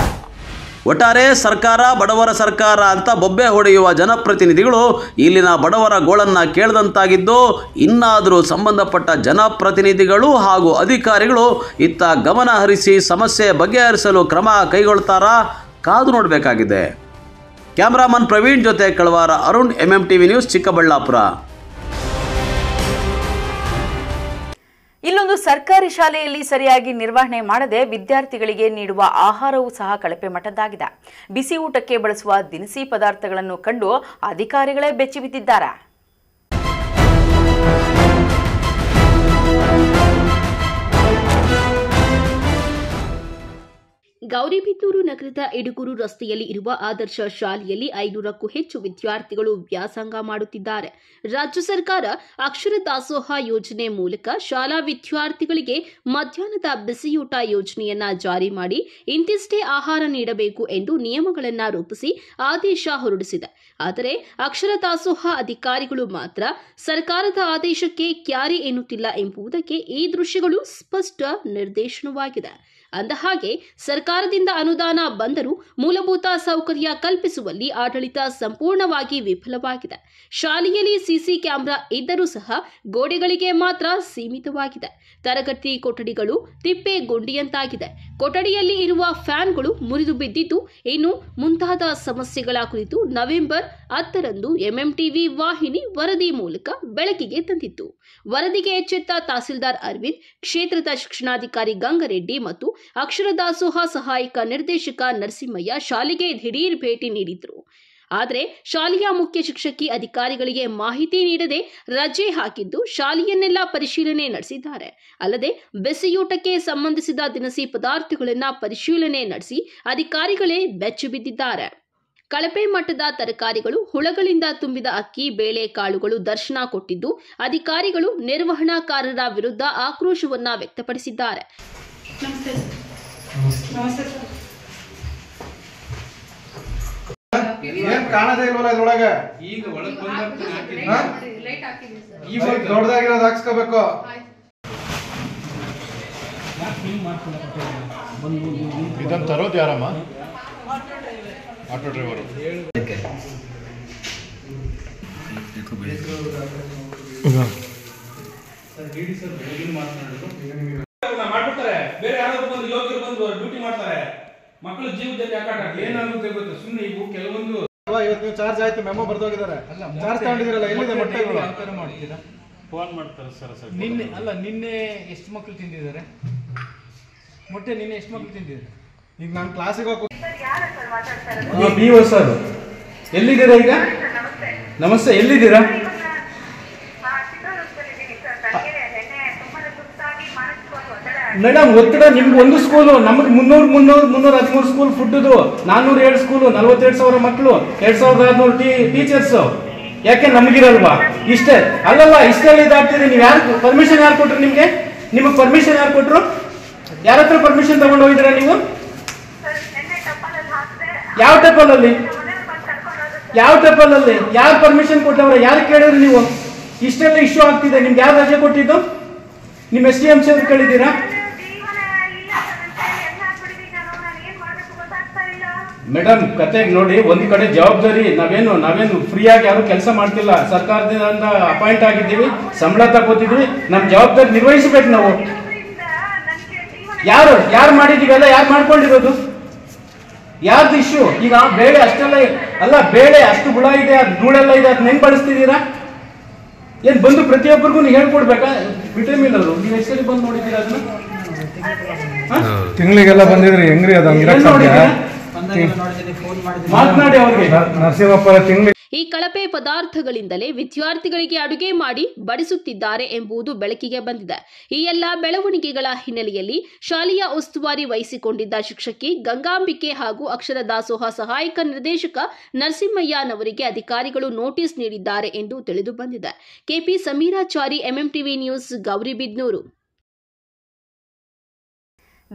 ಒಟ್ಟಾರೆ ಸರ್ಕಾರ ಬಡವರ ಸರ್ಕಾರ ಅಂತ ಬೊಬ್ಬೆ ಹೊಡೆಯುವ ಜನಪ್ರತಿನಿಧಿಗಳು ಇಲ್ಲಿನ ಬಡವರ ಗೋಳನ್ನು ಕೇಳದಂತಾಗಿದ್ದು, ಇನ್ನಾದರೂ ಸಂಬಂಧಪಟ್ಟ ಜನಪ್ರತಿನಿಧಿಗಳು ಹಾಗೂ ಅಧಿಕಾರಿಗಳು ಇತ್ತ ಗಮನ ಹರಿಸಿ ಸಮಸ್ಯೆ ಬಗೆಹರಿಸಲು ಕ್ರಮ ಕೈಗೊಳ್ತಾರಾ ಕಾದು ನೋಡಬೇಕಾಗಿದೆ. ಕ್ಯಾಮ್ರಾಮನ್ ಪ್ರವೀಣ್ ಜೊತೆ ಕಳವಾರ ಅರುಣ್, MMTV ನ್ಯೂಸ್, ಚಿಕ್ಕಬಳ್ಳಾಪುರ. ಇಲ್ಲೊಂದು ಸರ್ಕಾರಿ ಶಾಲೆಯಲ್ಲಿ ಸರಿಯಾಗಿ ನಿರ್ವಹಣೆ ಮಾಡದೆ ವಿದ್ಯಾರ್ಥಿಗಳಿಗೆ ನೀಡುವ ಆಹಾರವೂ ಸಹ ಕಳಪೆ ಮಟ್ಟದ್ದಾಗಿದೆ. ಬಿಸಿ ಊಟಕ್ಕೆ ಬಳಸುವ ದಿನಸಿ ಪದಾರ್ಥಗಳನ್ನು ಕಂಡು ಅಧಿಕಾರಿಗಳೇ ಬೆಚ್ಚಿಬಿದ್ದಿದ್ದಾರೆ. ಗೌರಿಬಿದನೂರು ನಗರದ ಇಡುಗೂರು ರಸ್ತೆಯಲ್ಲಿ ಇರುವ ಆದರ್ಶ ಶಾಲೆಯಲ್ಲಿ 500ಕ್ಕೂ ಹೆಚ್ಚು ವಿದ್ಯಾರ್ಥಿಗಳು ವ್ಯಾಸಂಗ ಮಾಡುತ್ತಿದ್ದಾರೆ. ರಾಜ್ಯ ಸರ್ಕಾರ ಅಕ್ಷರ ದಾಸೋಹ ಯೋಜನೆ ಮೂಲಕ ಶಾಲಾ ವಿದ್ಯಾರ್ಥಿಗಳಿಗೆ ಮಧ್ಯಾಹ್ನದ ಬಿಸಿಯೂಟ ಯೋಜನೆಯನ್ನ ಜಾರಿ ಮಾಡಿ ಇಂತಿಷ್ಟೇ ಆಹಾರ ನೀಡಬೇಕು ಎಂದು ನಿಯಮಗಳನ್ನು ರೂಪಿಸಿ ಆದೇಶ ಹೊರಡಿಸಿದೆ. ಆದರೆ ಅಕ್ಷರ ದಾಸೋಹ ಅಧಿಕಾರಿಗಳು ಮಾತ್ರ ಸರ್ಕಾರದ ಆದೇಶಕ್ಕೆ ಕ್ಯಾರೆ ಎನ್ನುತ್ತಿಲ್ಲ ಎಂಬುದಕ್ಕೆ ಈ ದೃಶ್ಯಗಳು ಸ್ಪಷ್ಟ ನಿರ್ದೇಶನವಾಗಿದೆ. ಅಂದಹಾಗೆ ಸರ್ಕಾರದಿಂದ ಅನುದಾನ ಬಂದರೂ ಮೂಲಭೂತ ಸೌಕರ್ಯ ಕಲ್ಪಿಸುವಲ್ಲಿ ಆಡಳಿತ ಸಂಪೂರ್ಣವಾಗಿ ವಿಫಲವಾಗಿದೆ. ಶಾಲೆಯಲ್ಲಿ ಸಿಸಿ ಕ್ಯಾಮೆರಾ ಇದ್ದರೂ ಸಹ ಗೋಡೆಗಳಿಗೆ ಮಾತ್ರ ಸೀಮಿತವಾಗಿದೆ. ತರಗತಿ ಕೊಠಡಿಗಳು ತಿಪ್ಪೆ ಗುಂಡಿಯಂತಾಗಿದೆ. ಕೊಠಡಿಯಲ್ಲಿ ಇರುವ ಫ್ಯಾನ್ಗಳು ಮುರಿದು ಬಿದ್ದಿದ್ದು ಇನ್ನು ಮುಂತಾದ ಸಮಸ್ಯೆಗಳ ಕುರಿತು ನವೆಂಬರ್ 10ರಂದು ಎಂಎಂಟಿವಿ ವಾಹಿನಿ ವರದಿ ಮೂಲಕ ಬೆಳಕಿಗೆ ತಂದಿತ್ತು. ವರದಿಗೆ ಎಚ್ಚೆತ್ತ ತಹಸೀಲ್ದಾರ್ ಅರವಿಂದ್, ಕ್ಷೇತ್ರದ ಶಿಕ್ಷಣಾಧಿಕಾರಿ ಗಂಗರೆಡ್ಡಿ ಮತ್ತು ಅಕ್ಷರ ದಾಸೋಹ ಸಹಾಯಕ ನಿರ್ದೇಶಕ ನರಸಿಂಹಯ್ಯ ಶಾಲೆಗೆ ದಿಢೀರ್ ಭೇಟಿ ನೀಡಿದ್ರು. ಆದರೆ ಶಾಲೆಯ ಮುಖ್ಯ ಶಿಕ್ಷಕಿ ಅಧಿಕಾರಿಗಳಿಗೆ ಮಾಹಿತಿ ನೀಡದೆ ರಜೆ ಹಾಕಿದ್ದು ಶಾಲೆಯನ್ನೆಲ್ಲ ಪರಿಶೀಲನೆ ನಡೆಸಿದ್ದಾರೆ. ಅಲ್ಲದೆ ಬಿಸಿಯೂಟಕ್ಕೆ ಸಂಬಂಧಿಸಿದ ದಿನಸಿ ಪದಾರ್ಥಗಳನ್ನು ಪರಿಶೀಲನೆ ನಡೆಸಿ ಅಧಿಕಾರಿಗಳೇ ಬೆಚ್ಚಿ ಬಿದ್ದಿದ್ದಾರೆ. ಕಳಪೆ ಮಟ್ಟದ ತರಕಾರಿಗಳು, ಹುಳಗಳಿಂದ ತುಂಬಿದ ಅಕ್ಕಿ, ಬೇಳೆ ಕಾಳುಗಳು ದರ್ಶನ ಕೊಟ್ಟಿದ್ದು ಅಧಿಕಾರಿಗಳು ನಿರ್ವಹಣಾಕಾರರ ವಿರುದ್ಧ ಆಕ್ರೋಶವನ್ನ ವ್ಯಕ್ತಪಡಿಸಿದ್ದಾರೆ. ಏನ್ ಕಾಣದೇ ಇಲ್ವಲ್ಲ ಇದ್ರೊಳಗೆ? ಈಗ ದೊಡ್ಡದಾಗಿರೋದು ಹಾಕ್ಸ್ಕೋಬೇಕು. ಇದನ್ನು ತರೋದು ಯಾರಮ್ಮ? Auto driver. ಮಾಡ್ಬಿಡ್ತಾರೆ, ಬೇರೆ ಯಾರಾದ್ರೂ ಬಂದು ಯೋಗ್ಯರು ಬಂದು ಡ್ಯೂಟಿ ಮಾಡ್ತಾರೆ. ಮಕ್ಕಳು ಜೀವದಲ್ಲಿ ಯಾಕಾಟ ಏನಾಗುತ್ತೆ ಗೊತ್ತು. ಸುಮ್ಮನೆ ಇವು ಕೆಲವೊಂದು ಇವತ್ತು ನೀವು ಚಾರ್ಜ್ ಆಯ್ತು, ಮೆಮೊ ಬರ್ದೋಗಿದ್ದಾರೆ, ಚಾರ್ಜ್ ತಗೊಂಡಿದ್ದೀರಲ್ಲ, ಎಲ್ಲಿದೆ ಮೊಟ್ಟೆಗಳು? ಮಾಡ್ತೀರಾ? ಫೋನ್ ಮಾಡ್ತಾರೆ ಸರ್. ನಿನ್ನೆ ಅಲ್ಲ, ನಿನ್ನೆ ಎಷ್ಟು ಮಕ್ಕಳು ತಿಂದಿದ್ದಾರೆ ಮೊಟ್ಟೆ? ನಿನ್ನೆ ಎಷ್ಟು ಮಕ್ಕಳು ತಿಂದಿದ್ದಾರೆ? ಈಗ ನಾನು ಕ್ಲಾಸಿಗೆ ಹೋಗಿ ಸರ್, ಎಲ್ಲಿದ್ದೀರಾ ಈಗ? ನಮಸ್ತೆ, ಎಲ್ಲಿದ್ದೀರಾ? ಮೇಡಮ್, ಒತ್ತಡ ನಿಮ್ಗೆ ಒಂದು ಸ್ಕೂಲು, ನಮಗೆ 313 ಸ್ಕೂಲ್ ಫುಡ್ದು, 407 ಸ್ಕೂಲು, 42,000 ಮಕ್ಕಳು, 2,600 ಟೀಚರ್ಸ್. ಯಾಕೆ ನಮಗಿರಲ್ವಾ? ಇಷ್ಟೇ ಅಲ್ಲಲ್ಲ, ಇಷ್ಟೆಲ್ಲ ಇದಾಗ್ತಿದೆ. ನೀವು ಯಾರು ಪರ್ಮಿಷನ್ ಯಾರು ಕೊಟ್ರು? ನಿಮಗೆ ಪರ್ಮಿಷನ್ ಯಾರು ಕೊಟ್ರು? ಯಾರ ಹತ್ರ ಪರ್ಮಿಷನ್ ತಗೊಂಡು ಹೋಗಿದ್ದೀರಾ ನೀವು? ಯಾವ ಟೆಪಲಲ್ಲಿ ಯಾರು ಪರ್ಮಿಷನ್ ಕೊಟ್ಟವ್ರ? ಯಾರು ಕೇಳಿದ್ರಿ ನೀವು? ಇಷ್ಟೆಲ್ಲ ಇಶ್ಯೂ ಆಗ್ತಿದೆ, ನಿಮ್ಗೆ ಯಾರು ರಜೆ ಕೊಟ್ಟಿದ್ದು? ನಿಮ್ಮ SDMC ಅವ್ರು ಕೇಳಿದ್ದೀರಾ? ಮೇಡಮ್, ಕತೆಗೆ ನೋಡಿ, ಒಂದ್ ಕಡೆ ಜವಾಬ್ದಾರಿ. ನಾವೇನು ಫ್ರೀಯಾಗಿ ಯಾರು ಕೆಲಸ ಮಾಡ್ತಿಲ್ಲ. ಸರ್ಕಾರದಿಂದ ಅಪಾಯಿಂಟ್ ಆಗಿದ್ದೀವಿ, ಸಂಬಳ ತಗೋತಿದ್ವಿ, ನಮ್ ಜವಾಬ್ದಾರಿ ನಿರ್ವಹಿಸಬೇಕು ನಾವು. ಯಾರು ಮಾಡಿದೀವಲ್ಲ, ಯಾರು ಮಾಡ್ಕೊಂಡಿರೋದು? ಯಾರ್ದು ಇಶ್ಯೂ? ಈಗ ಬೇಳೆ ಅಷ್ಟೆಲ್ಲ ಅಲ್ಲ, ಬೇಳೆ ಅಷ್ಟು ಹುಳ ಇದೆ, ಧೂಳೆಲ್ಲ ಇದೆ, ಅದನ್ನ ಹೆಂಗ್ ಬಳಸ್ತಿದ್ದೀರಾ? ಏನ್ ಬಂದು ಪ್ರತಿಯೊಬ್ಬರಿಗೂ ನೀವು ಹೇಳ್ಕೊಡ್ಬೇಕಾ? ವಿಟಮಿನ್ ಅವರು ನೀವು ಹೆಸರಿಗೆ ಬಂದು ನೋಡಿದ್ದೀರಾ ಅದನ್ನ? ತಿಂಗಳಿಗೆಲ್ಲ ಬಂದಿದ್ರಿ, ಹೆಂಗ್ರಿ ಅದು? ಮಾತನಾಡಿ ಅವ್ರಿಗೆ. ನರಸಿಂಹಪ್ಪ ತಿಂಗಳಿಗೆ ಈ ಕಳಪೆ ಪದಾರ್ಥಗಳಿಂದಲೇ ವಿದ್ಯಾರ್ಥಿಗಳಿಗೆ ಅಡುಗೆ ಮಾಡಿ ಬಡಿಸುತ್ತಿದ್ದಾರೆ ಎಂಬುದು ಬೆಳಕಿಗೆ ಬಂದಿದೆ. ಈ ಎಲ್ಲ ಬೆಳವಣಿಗೆಗಳ ಹಿನ್ನೆಲೆಯಲ್ಲಿ ಶಾಲೆಯ ಉಸ್ತುವಾರಿ ವಹಿಸಿಕೊಂಡಿದ್ದ ಶಿಕ್ಷಕಿ ಗಂಗಾಂಬಿಕೆ ಹಾಗೂ ಅಕ್ಷರ ದಾಸೋಹ ಸಹಾಯಕ ನಿರ್ದೇಶಕ ನರಸಿಂಹಯ್ಯನವರಿಗೆ ಅಧಿಕಾರಿಗಳು ನೋಟಿಸ್ ನೀಡಿದ್ದಾರೆ ಎಂದು ತಿಳಿದು ಬಂದಿದೆ. KP Sameerachari, MMTV news, Gauribidanur.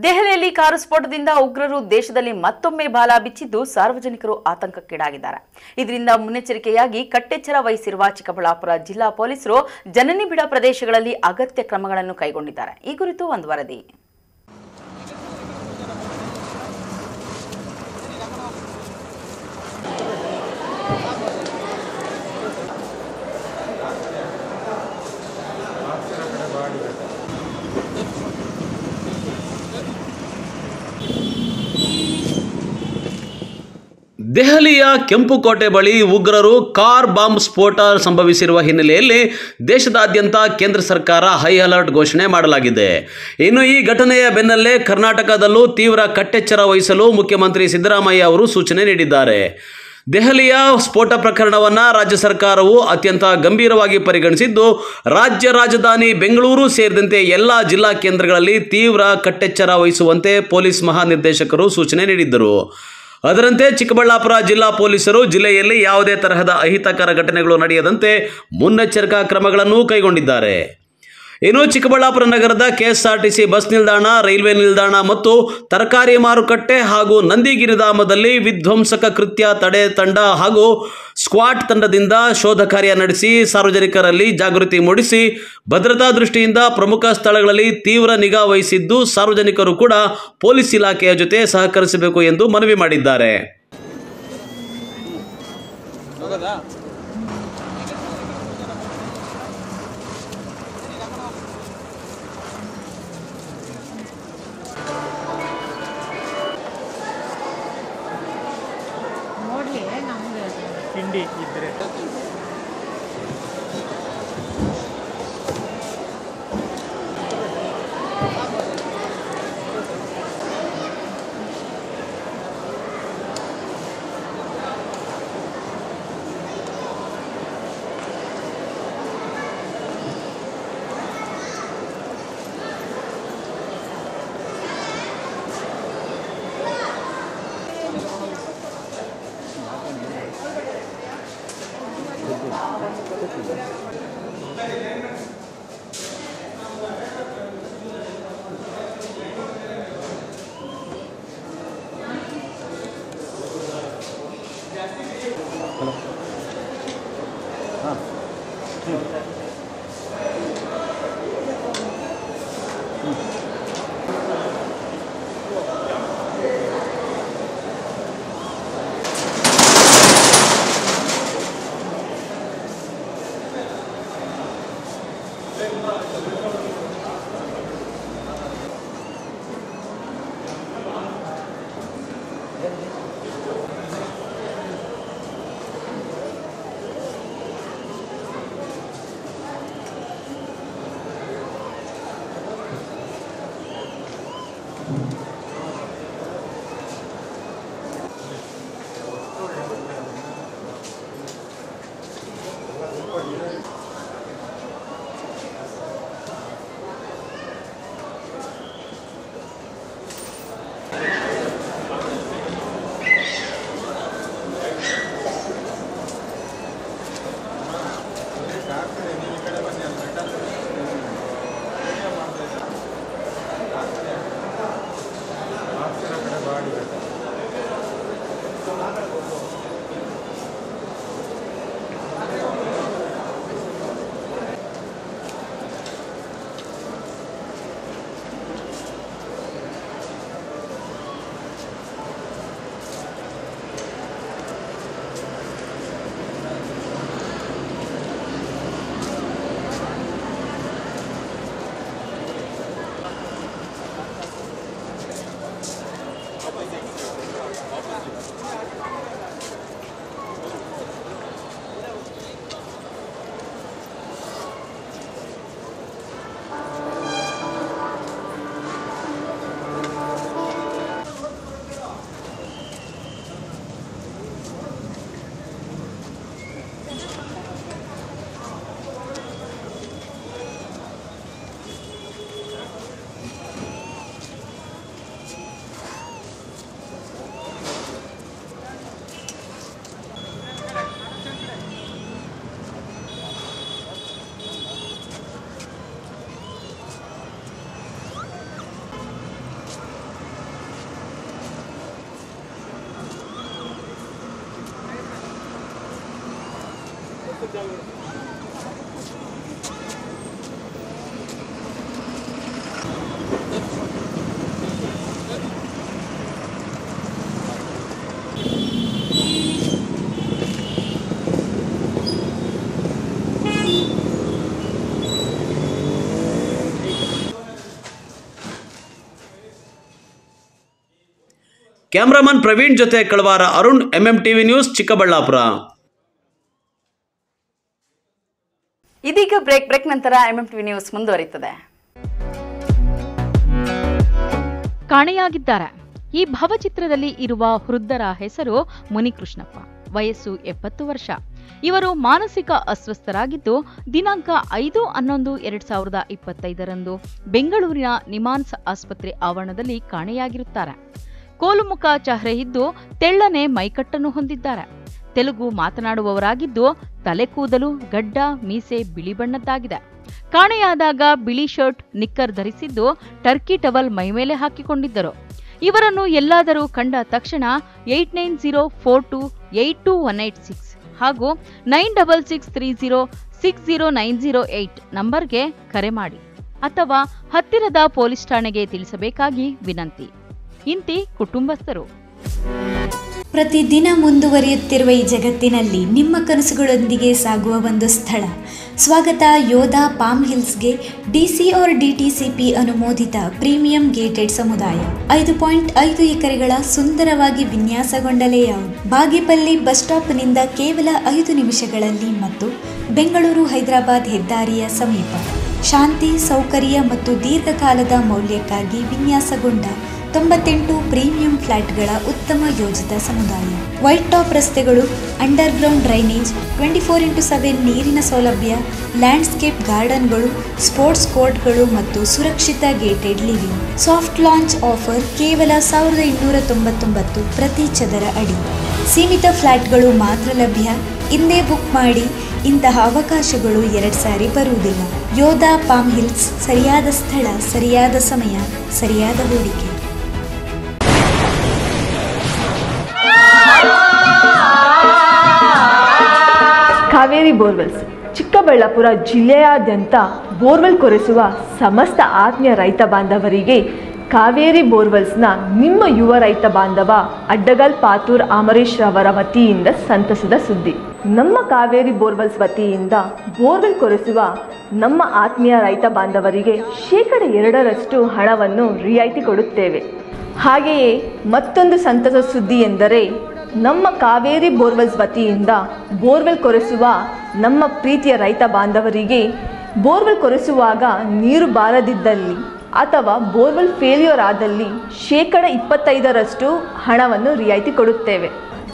ದೆಹಲಿಯಲ್ಲಿ ಕಾರು ಸ್ಫೋಟದಿಂದ ಉಗ್ರರು ದೇಶದಲ್ಲಿ ಮತ್ತೊಮ್ಮೆ ಬಾಲ ಬಿಚ್ಚಿದ್ದು ಸಾರ್ವಜನಿಕರು ಆತಂಕಕ್ಕೀಡಾಗಿದ್ದಾರೆ. ಇದರಿಂದ ಮುನ್ನೆಚ್ಚರಿಕೆಯಾಗಿ ಕಟ್ಟೆಚ್ಚರ ವಹಿಸಿರುವ ಚಿಕ್ಕಬಳ್ಳಾಪುರ ಜಿಲ್ಲಾ ಪೊಲೀಸರು ಜನನಿಬಿಡ ಪ್ರದೇಶಗಳಲ್ಲಿ ಅಗತ್ಯ ಕ್ರಮಗಳನ್ನು ಕೈಗೊಂಡಿದ್ದಾರೆ. ಈ ಕುರಿತು ಒಂದು ವರದಿ. ದೆಹಲಿಯ ಕೆಂಪುಕೋಟೆ ಬಳಿ ಉಗ್ರರು ಕಾರ್ ಬಾಂಬ್ ಸ್ಫೋಟ ಸಂಭವಿಸಿರುವ ಹಿನ್ನೆಲೆಯಲ್ಲಿ ದೇಶದಾದ್ಯಂತ ಕೇಂದ್ರ ಸರ್ಕಾರ ಹೈ ಅಲರ್ಟ್ ಘೋಷಣೆ ಮಾಡಲಾಗಿದೆ. ಇನ್ನು ಈ ಘಟನೆಯ ಬೆನ್ನಲ್ಲೇ ಕರ್ನಾಟಕದಲ್ಲೂ ತೀವ್ರ ಕಟ್ಟೆಚ್ಚರ ವಹಿಸಲು ಮುಖ್ಯಮಂತ್ರಿ ಸಿದ್ದರಾಮಯ್ಯ ಅವರು ಸೂಚನೆ ನೀಡಿದ್ದಾರೆ. ದೆಹಲಿಯ ಸ್ಫೋಟ ಪ್ರಕರಣವನ್ನು ರಾಜ್ಯ ಸರ್ಕಾರವು ಅತ್ಯಂತ ಗಂಭೀರವಾಗಿ ಪರಿಗಣಿಸಿದ್ದು, ರಾಜ್ಯ ರಾಜಧಾನಿ ಬೆಂಗಳೂರು ಸೇರಿದಂತೆ ಎಲ್ಲ ಜಿಲ್ಲಾ ಕೇಂದ್ರಗಳಲ್ಲಿ ತೀವ್ರ ಕಟ್ಟೆಚ್ಚರ ವಹಿಸುವಂತೆ ಪೊಲೀಸ್ ಮಹಾನಿರ್ದೇಶಕರು ಸೂಚನೆ ನೀಡಿದ್ದರು. ಅದರಂತೆ ಚಿಕ್ಕಬಳ್ಳಾಪುರ ಜಿಲ್ಲಾ ಪೊಲೀಸರು ಜಿಲ್ಲೆಯಲ್ಲಿ ಯಾವುದೇ ತರಹದ ಅಹಿತಕರ ಘಟನೆಗಳು ನಡೆಯದಂತೆ ಮುನ್ನೆಚ್ಚರಿಕಾ ಕ್ರಮಗಳನ್ನು ಕೈಗೊಂಡಿದ್ದಾರೆ. ಇನ್ನು ಚಿಕ್ಕಬಳ್ಳಾಪುರ ನಗರದ ಕೆಎಸ್ಆರ್ಟಿಸಿ ಬಸ್ ನಿಲ್ದಾಣ, ರೈಲ್ವೆ ನಿಲ್ದಾಣ ಮತ್ತು ತರಕಾರಿ ಮಾರುಕಟ್ಟೆ ಹಾಗೂ ನಂದಿಗಿರಿಧಾಮದಲ್ಲಿ ವಿಧ್ವಂಸಕ ಕೃತ್ಯ ತಡೆ ತಂಡ ಹಾಗೂ ಸ್ಕ್ವಾಟ್ ತಂಡದಿಂದ ಶೋಧ ಕಾರ್ಯ ನಡೆಸಿ ಸಾರ್ವಜನಿಕರಲ್ಲಿ ಜಾಗೃತಿ ಮೂಡಿಸಿ ಭದ್ರತಾ ದೃಷ್ಟಿಯಿಂದ ಪ್ರಮುಖ ಸ್ಥಳಗಳಲ್ಲಿ ತೀವ್ರ ನಿಗಾ ವಹಿಸಿದ್ದು, ಸಾರ್ವಜನಿಕರು ಕೂಡ ಪೊಲೀಸ್ ಇಲಾಖೆಯ ಜೊತೆ ಸಹಕರಿಸಬೇಕು ಎಂದು ಮನವಿ ಮಾಡಿದ್ದಾರೆ. ತಿಂಡಿ ಇದ್ರೆ ಕ್ಯಾಮರಾಮನ್ ಪ್ರವೀಣ್ ಜೊತೆ ಕಳವಾರ ಅರುಣ್, MMTV ನ್ಯೂಸ್, ಚಿಕ್ಕಬಳ್ಳಾಪುರ. ಇದೀಗ ಬ್ರೇಕ್ ನಂತರ MMTV ನ್ಯೂಸ್ ಮುಂದುವರಿಯುತ್ತದೆ. ಕಾಣೆಯಾಗಿದ್ದಾರೆ. ಈ ಭಾವಚಿತ್ರದಲ್ಲಿ ಇರುವ ವೃದ್ಧರ ಹೆಸರು ಮುನಿಕೃಷ್ಣಪ್ಪ. ವಯಸ್ಸು 70 ವರ್ಷ. ಇವರು ಮಾನಸಿಕ ಅಸ್ವಸ್ಥರಾಗಿದ್ದು ದಿನಾಂಕ 5/11/2025ರಂದು ಬೆಂಗಳೂರಿನ ನಿಮಾನ್ಸ್ ಆಸ್ಪತ್ರೆ ಆವರಣದಲ್ಲಿ ಕಾಣೆಯಾಗಿರುತ್ತಾರೆ. ಕೋಲುಮುಖ ಚಹರೆ ಇದ್ದು ತೆಳ್ಳನೆ ಮೈಕಟ್ಟನ್ನು ಹೊಂದಿದ್ದಾರೆ. ತೆಲುಗು ಮಾತನಾಡುವವರಾಗಿದ್ದು ತಲೆ ಕೂದಲು, ಗಡ್ಡ, ಮೀಸೆ ಬಿಳಿ ಬಣ್ಣದ್ದಾಗಿದೆ. ಕಾಣೆಯಾದಾಗ ಬಿಳಿ ಶರ್ಟ್, ನಿಕ್ಕರ್ ಧರಿಸಿದ್ದು ಟರ್ಕಿ ಟವಲ್ ಮೈಮೇಲೆ ಹಾಕಿಕೊಂಡಿದ್ದರು. ಇವರನ್ನು ಎಲ್ಲಾದರೂ ಕಂಡ ತಕ್ಷಣ 8904282186 ಹಾಗೂ 9663060908 ನಂಬರ್ಗೆ ಕರೆ ಮಾಡಿ ಅಥವಾ ಹತ್ತಿರದ ಪೊಲೀಸ್ ಠಾಣೆಗೆ ತಿಳಿಸಬೇಕಾಗಿ ವಿನಂತಿ. ಇಂತಿ ಕುಟುಂಬಸ್ಥರು. ಪ್ರತಿದಿನ ಮುಂದುವರಿಯುತ್ತಿರುವ ಈ ಜಗತ್ತಿನಲ್ಲಿ ನಿಮ್ಮ ಕನಸುಗಳೊಂದಿಗೆ ಸಾಗುವ ಒಂದು ಸ್ಥಳ. ಸ್ವಾಗತ ಯೋಧಾ ಪಾಮ್ ಹಿಲ್ಸ್ಗೆ. ಡಿಸಿ और DTCP ಅನುಮೋದಿತ ಪ್ರೀಮಿಯಂ ಗೇಟೆಡ್ ಸಮುದಾಯ. 5.5 ಎಕರೆಗಳ ಸುಂದರವಾಗಿ ವಿನ್ಯಾಸಗೊಂಡ ಲೇಔಟ್. ಬಾಗೇಪಲ್ಲಿ ಬಸ್ ಸ್ಟಾಪ್ನಿಂದ ಕೇವಲ 5 ನಿಮಿಷಗಳಲ್ಲಿ ಮತ್ತು ಬೆಂಗಳೂರು ಹೈದರಾಬಾದ್ ಹೆದ್ದಾರಿಯ ಸಮೀಪ. ಶಾಂತಿ, ಸೌಕರ್ಯ ಮತ್ತು ದೀರ್ಘಕಾಲದ ಮೌಲ್ಯಕ್ಕಾಗಿ ವಿನ್ಯಾಸಗೊಂಡ 98 ಪ್ರೀಮಿಯಂ ಫ್ಲಾಟ್ಗಳ ಉತ್ತಮ ಯೋಜಿತ ಸಮುದಾಯ. ವೈಟ್ ಟಾಪ್ ರಸ್ತೆಗಳು, ಅಂಡರ್ಗ್ರೌಂಡ್ ಡ್ರೈನೇಜ್, 24x7 ನೀರಿನ ಸೌಲಭ್ಯ, ಲ್ಯಾಂಡ್ಸ್ಕೇಪ್ ಗಾರ್ಡನ್ಗಳು, ಸ್ಪೋರ್ಟ್ಸ್ ಕೋರ್ಟ್ಗಳು ಮತ್ತು ಸುರಕ್ಷಿತ gated living. Soft launch offer ಕೇವಲ 1299 ಪ್ರತಿ ಚದರ ಅಡಿ. ಸೀಮಿತ ಫ್ಲಾಟ್ಗಳು ಮಾತ್ರ ಲಭ್ಯ. ಇಂದೇ ಬುಕ್ ಮಾಡಿ. ಇಂತಹ ಅವಕಾಶಗಳು 2 ಸಾರಿ ಬರುವುದಿಲ್ಲ. ಯೋಧಾ ಪಾಮ್ ಹಿಲ್ಸ್, ಸರಿಯಾದ ಸ್ಥಳ, ಸರಿಯಾದ ಸಮಯ, ಸರಿಯಾದ ಹೂಡಿಕೆ. ಕಾವೇರಿ ಬೋರ್ವೆಲ್ಸ್ ಚಿಕ್ಕಬಳ್ಳಾಪುರ ಜಿಲ್ಲೆಯಾದ್ಯಂತ ಬೋರ್ವೆಲ್ ಕೊರೆಸುವ ಸಮಸ್ತ ಆತ್ಮೀಯ ರೈತ ಬಾಂಧವರಿಗೆ ಕಾವೇರಿ ಬೋರ್ವೆಲ್ಸ್ನ ನಿಮ್ಮ ಯುವ ರೈತ ಬಾಂಧವ ಅಡ್ಡಗಲ್ ಪಾತೂರ್ ಅಮರೀಶ್ ರವರ ವತಿಯಿಂದ ಸಂತಸದ ಸುದ್ದಿ. ನಮ್ಮ ಕಾವೇರಿ ಬೋರ್ವೆಲ್ಸ್ ವತಿಯಿಂದ ಬೋರ್ವೆಲ್ ಕೊರೆಸುವ ನಮ್ಮ ಆತ್ಮೀಯ ರೈತ ಬಾಂಧವರಿಗೆ 2% ಹಣವನ್ನು ರಿಯಾಯಿತಿ ಕೊಡುತ್ತೇವೆ. ಹಾಗೆಯೇ ಮತ್ತೊಂದು ಸಂತಸ ಸುದ್ದಿ ಎಂದರೆ ನಮ್ಮ ಕಾವೇರಿ ಬೋರ್ವೆಲ್ಸ್ ವತಿಯಿಂದ ಬೋರ್ವೆಲ್ ಕೊರೆಸುವ ನಮ್ಮ ಪ್ರೀತಿಯ ರೈತ ಬಾಂಧವರಿಗೆ ಬೋರ್ವೆಲ್ ಕೊರೆಸುವಾಗ ನೀರು ಬಾರದಿದ್ದಲ್ಲಿ ಅಥವಾ ಬೋರ್ವೆಲ್ ಫೇಲ್ಯೂರ್ ಆದಲ್ಲಿ 25% ಹಣವನ್ನು ರಿಯಾಯಿತಿ ಕೊಡುತ್ತೇವೆ.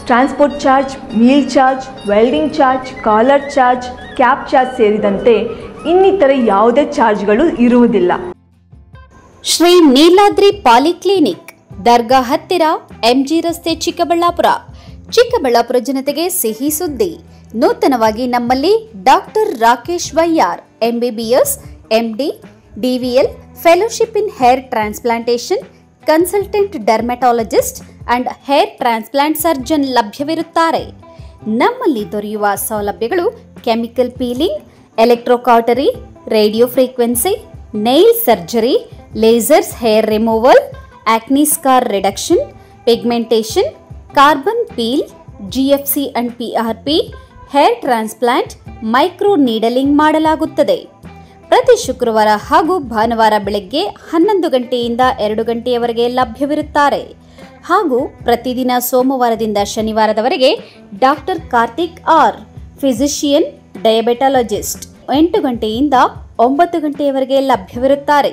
Transport charge, meal charge, welding charge, collar charge, cab charge ಸೇರಿದಂತೆ ಇನ್ನಿತರೆ ಯಾವುದೇ ಚಾರ್ಜ್ಗಳು ಇರುವುದಿಲ್ಲ. ಶ್ರೀ ನೀಲಾದ್ರಿ ಪಾಲಿಕ್ಲಿನಿಕ್, ದರ್ಗಾ ಹತ್ತಿರ, MG ರಸ್ತೆ, ಚಿಕ್ಕಬಳ್ಳಾಪುರ. ಚಿಕ್ಕಬಳ್ಳಾಪುರ ಜನತೆಗೆ ಸಿಹಿ ಸುದ್ದಿ. ನೂತನವಾಗಿ ನಮ್ಮಲ್ಲಿ doctor Rakesh Vaiyar, MBBS, MD, DVL, fellowship in hair transplantation, consultant dermatologist and hair transplant surgeon ಲಭ್ಯವಿರುತ್ತಾರೆ. ನಮ್ಮಲ್ಲಿ ದೊರೆಯುವ ಸೌಲಭ್ಯಗಳು chemical peeling, electrocautery, radio frequency, nail surgery, lasers hair removal, acne scar reduction, pigmentation, carbon peel, GFC and PRP, hair transplant, micro needling ಮಾಡಲಾಗುತ್ತದೆ. ಪ್ರತಿ ಶುಕ್ರವಾರ ಹಾಗೂ ಭಾನುವಾರ ಬೆಳಗ್ಗೆ 11 ಗಂಟೆಯಿಂದ 2 ಗಂಟೆಯವರೆಗೆ ಲಭ್ಯವಿರುತ್ತಾರೆ. ಹಾಗೂ ಪ್ರತಿದಿನ ಸೋಮವಾರದಿಂದ ಶನಿವಾರದವರೆಗೆ ಡಾಕ್ಟರ್ ಕಾರ್ತಿಕ್ ಆರ್, ಫಿಸಿಷಿಯನ್, ಡಯಾಬೆಟಾಲಜಿಸ್ಟ್ 8 ಗಂಟೆಯಿಂದ 9 ಗಂಟೆಯವರೆಗೆ ಲಭ್ಯವಿರುತ್ತಾರೆ.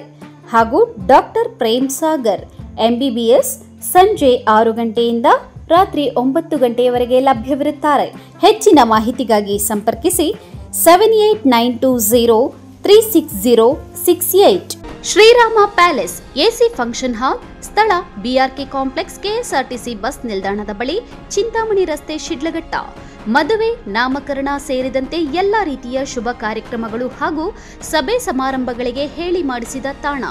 ಹಾಗೂ ಡಾಕ್ಟರ್ ಪ್ರೇಮ್ ಸಾಗರ್, MBBS, ಸಂಜೆ 6 ಗಂಟೆಯಿಂದ ರಾತ್ರಿ 9 ಗಂಟೆಯವರೆಗೆ ಲಭ್ಯವಿರುತ್ತಾರೆ. ಹೆಚ್ಚಿನ ಮಾಹಿತಿಗಾಗಿ ಸಂಪರ್ಕಿಸಿ 7892036068. Shrirama palace AC function hall, ಸ್ಥಳ BRK ಕಾಂಪ್ಲೆಕ್ಸ್, KSRTC ಬಸ್ ನಿಲ್ದಾಣದ ಬಳಿ, ಚಿಂತಾಮಣಿ ರಸ್ತೆ, ಶಿಡ್ಲಘಟ್ಟ. ಮದುವೆ, ನಾಮಕರಣ ಸೇರಿದಂತೆ ಎಲ್ಲ ರೀತಿಯ ಶುಭ ಕಾರ್ಯಕ್ರಮಗಳು ಹಾಗೂ ಸಭೆ ಸಮಾರಂಭಗಳಿಗೆ ಹೇಳಿ ಮಾಡಿಸಿದ ತಾಣ.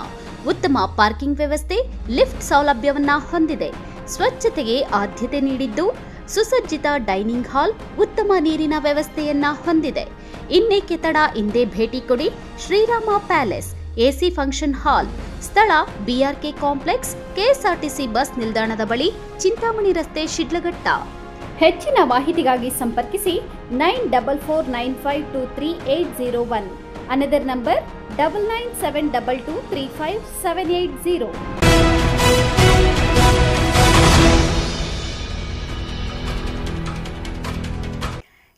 ಉತ್ತಮ ಪಾರ್ಕಿಂಗ್ ವ್ಯವಸ್ಥೆ, ಲಿಫ್ಟ್ ಸೌಲಭ್ಯವನ್ನ ಹೊಂದಿದೆ. ಸ್ವಚ್ಛತೆಗೆ ಆದ್ಯತೆ ನೀಡಿದ್ದು, ಸುಸಜ್ಜಿತ ಡೈನಿಂಗ್ ಹಾಲ್, ಉತ್ತಮ ನೀರಿನ ವ್ಯವಸ್ಥೆಯನ್ನ ಹೊಂದಿದೆ. ಇನ್ನೇಕೆ ತಡ, ಇಂದೇ ಭೇಟಿ ಕೊಡಿ. Shrirama palace AC function hall, ಸ್ಥಳ BRK ಕಾಂಪ್ಲೆಕ್ಸ್, KSRTC ಬಸ್ ನಿಲ್ದಾಣದ ಬಳಿ, ಚಿಂತಾಮಣಿ ರಸ್ತೆ, ಶಿಡ್ಲಘಟ್ಟ. ಹೆಚ್ಚಿನ ಮಾಹಿತಿಗಾಗಿ ಸಂಪರ್ಕಿಸಿ 9449523801. Another number 9972235780.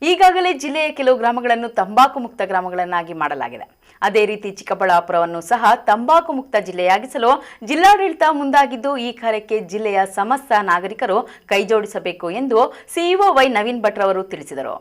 ಈಗಾಗಲೇ ಜಿಲ್ಲೆಯ ಕೆಲವು ಗ್ರಾಮಗಳನ್ನು ತಂಬಾಕು ಮುಕ್ತ ಗ್ರಾಮಗಳನ್ನಾಗಿ ಮಾಡಲಾಗಿದೆ. ಅದೇ ರೀತಿ ಚಿಕ್ಕಬಳ್ಳಾಪುರವನ್ನು ಸಹ ತಂಬಾಕು ಮುಕ್ತ ಜಿಲ್ಲೆಯಾಗಿಸಲು ಜಿಲ್ಲಾಡಳಿತ ಮುಂದಾಗಿದ್ದು, ಈ ಕಾರ್ಯಕ್ಕೆ ಜಿಲ್ಲೆಯ ಸಮಸ್ತ ನಾಗರಿಕರು ಕೈಜೋಡಿಸಬೇಕು ಎಂದು ಸಿಇಒ ವೈ ನವೀನ್ ಭಟ್ ರವರು ತಿಳಿಸಿದರು.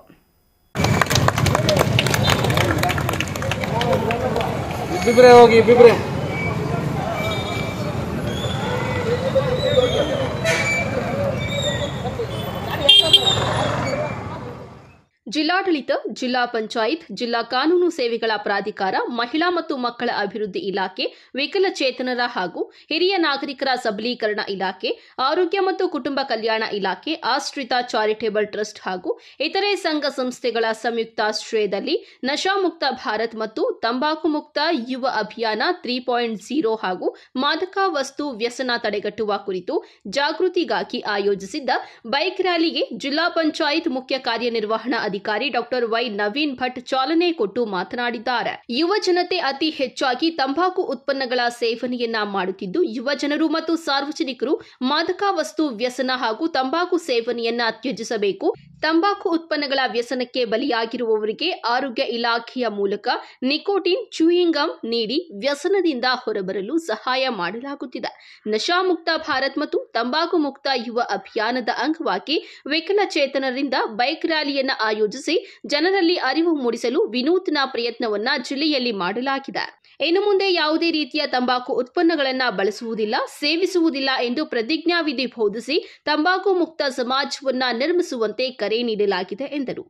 ಜಿಲ್ಲಾಡಳಿತ, ಜಿಲ್ಲಾ ಪಂಚಾಯತ್, ಜಿಲ್ಲಾ ಕಾನೂನು ಸೇವೆಗಳ ಪ್ರಾಧಿಕಾರ, ಮಹಿಳಾ ಮತ್ತು ಮಕ್ಕಳ ಅಭಿವೃದ್ಧಿ ಇಲಾಖೆ, ವಿಕಲಚೇತನರ ಹಾಗೂ ಹಿರಿಯ ನಾಗರಿಕರ ಸಬಲೀಕರಣ ಇಲಾಖೆ, ಆರೋಗ್ಯ ಮತ್ತು ಕುಟುಂಬ ಕಲ್ಯಾಣ ಇಲಾಖೆ, ಆಶ್ರಿತ ಚಾರಿಟೇಬಲ್ ಟ್ರಸ್ಟ್ ಹಾಗೂ ಇತರೆ ಸಂಘ ಸಂಸ್ಥೆಗಳ ಸಂಯುಕ್ತಾಶ್ರಯದಲ್ಲಿ ನಶಾಮುಕ್ತ ಭಾರತ್ ಮತ್ತು ತಂಬಾಕು ಮುಕ್ತ ಯುವ ಅಭಿಯಾನ 3.0 ಹಾಗೂ ಮಾದಕ ವಸ್ತು ವ್ಯಸನ ತಡೆಗಟ್ಟುವ ಕುರಿತು ಜಾಗೃತಿಗಾಗಿ ಆಯೋಜಿಸಿದ್ದ ಬೈಕ್ ರ್ಯಾಲಿಗೆ ಜಿಲ್ಲಾ ಪಂಚಾಯತ್ ಮುಖ್ಯ ಕಾರ್ಯನಿರ್ವಹಣಾ ಅಧಿಕಾರಿ ಡಾಕ್ಟರ್ ವೈ ನವೀನ್ ಭಟ್ ಚಾಲನೆ ಕೊಟ್ಟು ಮಾತನಾಡಿದ್ದಾರೆ. ಯುವ ಜನತೆ ಅತಿ ಹೆಚ್ಚಾಗಿ ತಂಬಾಕು ಉತ್ಪನ್ನಗಳ ಸೇವನೆಯನ್ನ ಮಾಡುತ್ತಿದ್ದು, ಯುವ ಜನರು ಮತ್ತು ಸಾರ್ವಜನಿಕರು ಮಾದಕ ವಸ್ತು ವ್ಯಸನ ಹಾಗೂ ತಂಬಾಕು ಸೇವನೆಯನ್ನ ತ್ಯಜಿಸಬೇಕು. ತಂಬಾಕು ಉತ್ಪನ್ನಗಳ ವ್ಯಸನಕ್ಕೆ ಬಲಿಯಾಗಿರುವವರಿಗೆ ಆರೋಗ್ಯ ಇಲಾಖೆಯ ಮೂಲಕ ನಿಕೋಟಿನ್ ಚೂಯಿಂಗ್ ಗಮ್ ನೀಡಿ ವ್ಯಸನದಿಂದ ಹೊರಬರಲು ಸಹಾಯ ಮಾಡಲಾಗುತ್ತಿದೆ. ನಶಾಮುಕ್ತ ಭಾರತ್ ಮತ್ತು ತಂಬಾಕು ಮುಕ್ತ ಯುವ ಅಭಿಯಾನದ ಅಂಗವಾಗಿ ವಿಕಲಚೇತನರಿಂದ ಬೈಕ್ ರ್ಯಾಲಿಯನ್ನು ಆಯೋಜಿಸಿ ಜನರಲ್ಲಿ ಅರಿವು ಮೂಡಿಸಲು ವಿನೂತನ ಪ್ರಯತ್ನವನ್ನ ಜಿಲ್ಲೆಯಲ್ಲಿ ಮಾಡಲಾಗಿದೆ. ಇನ್ನು ಮುಂದೆ ಯಾವುದೇ ರೀತಿಯ ತಂಬಾಕು ಉತ್ಪನ್ನಗಳನ್ನು ಬಳಸುವುದಿಲ್ಲ, ಸೇವಿಸುವುದಿಲ್ಲ ಎಂದು ಪ್ರತಿಜ್ಞಾವಿಧಿ ಬೋಧಿಸಿ ತಂಬಾಕು ಮುಕ್ತ ಸಮಾಜವನ್ನ ನಿರ್ಮಿಸುವಂತೆ ಕರೆ ನೀಡಲಾಗಿದೆ ಎಂದರು.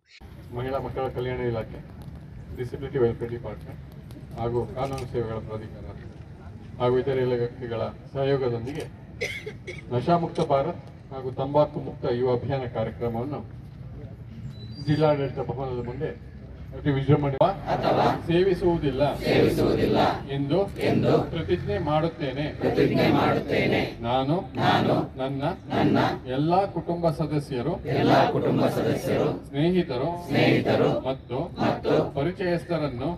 ಮಹಿಳಾ ಮಕ್ಕಳ ಕಲ್ಯಾಣ ಇಲಾಖೆ, ಡಿಸಬಿಲಿಟಿ ವೆಲ್ಫೇರ್ ಡಿಪಾರ್ಟ್ಮೆಂಟ್ ಹಾಗೂ ಕಾನೂನು ಸೇವೆಗಳ ಪ್ರಾಧಿಕಾರ ಹಾಗೂ ಇತರೆ ಇಲಾಖೆಗಳ ಸಹಯೋಗದೊಂದಿಗೆ ನಶಾಮುಕ್ತ ಭಾರತ್ ಹಾಗೂ ತಂಬಾಕು ಮುಕ್ತ ಯುವ ಅಭಿಯಾನ ಕಾರ್ಯಕ್ರಮವನ್ನು ಜಿಲ್ಲಾಡಳಿತ ಭವನದ ಮುಂದೆ ಅತಿ ವಿಜೃಂಭಣೆ ಸೇವಿಸುವುದಿಲ್ಲ ಎಂದು ಪ್ರತಿಜ್ಞೆ ಮಾಡುತ್ತೇನೆ. ನಾನು ನನ್ನ ಎಲ್ಲಾ ಕುಟುಂಬ ಸದಸ್ಯರು ಸ್ನೇಹಿತರು ಮತ್ತು ಪರಿಚಯಸ್ಥರನ್ನು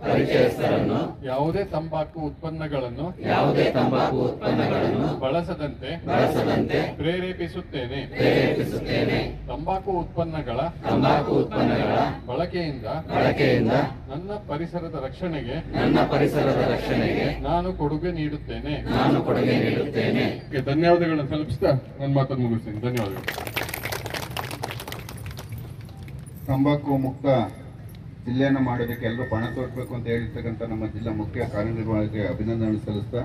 ಯಾವುದೇ ತಂಬಾಕು ಉತ್ಪನ್ನಗಳನ್ನು ಬಳಸದಂತೆ ಪ್ರೇರೇಪಿಸುತ್ತೇನೆ. ತಂಬಾಕು ಉತ್ಪನ್ನಗಳ ಬಳಕೆಯಿಂದ ನನ್ನ ಪರಿಸರದ ರಕ್ಷಣೆಗೆ ನಾನು ಕೊಡುಗೆ ನೀಡುತ್ತೇನೆ. ಧನ್ಯವಾದಗಳನ್ನು ತಲುಪಿಸ್ತಾ ನನ್ನ ಮಾತನ್ನು ಮುಗಿಸ್ತೀನಿ. ಧನ್ಯವಾದಗಳು. ತಂಬಾಕು ಮುಕ್ತ ಜಿಲ್ಲೆಯನ್ನು ಮಾಡೋದಕ್ಕೆ ಎಲ್ಲರೂ ಪಣ ತೊಡಬೇಕು ಅಂತ ಹೇಳಿರ್ತಕ್ಕಂಥ ನಮ್ಮ ಜಿಲ್ಲಾ ಮುಖ್ಯ ಕಾರ್ಯನಿರ್ವಾಹಕರಿಗೆ ಅಭಿನಂದನೆ ಸಲ್ಲಿಸ್ತಾ,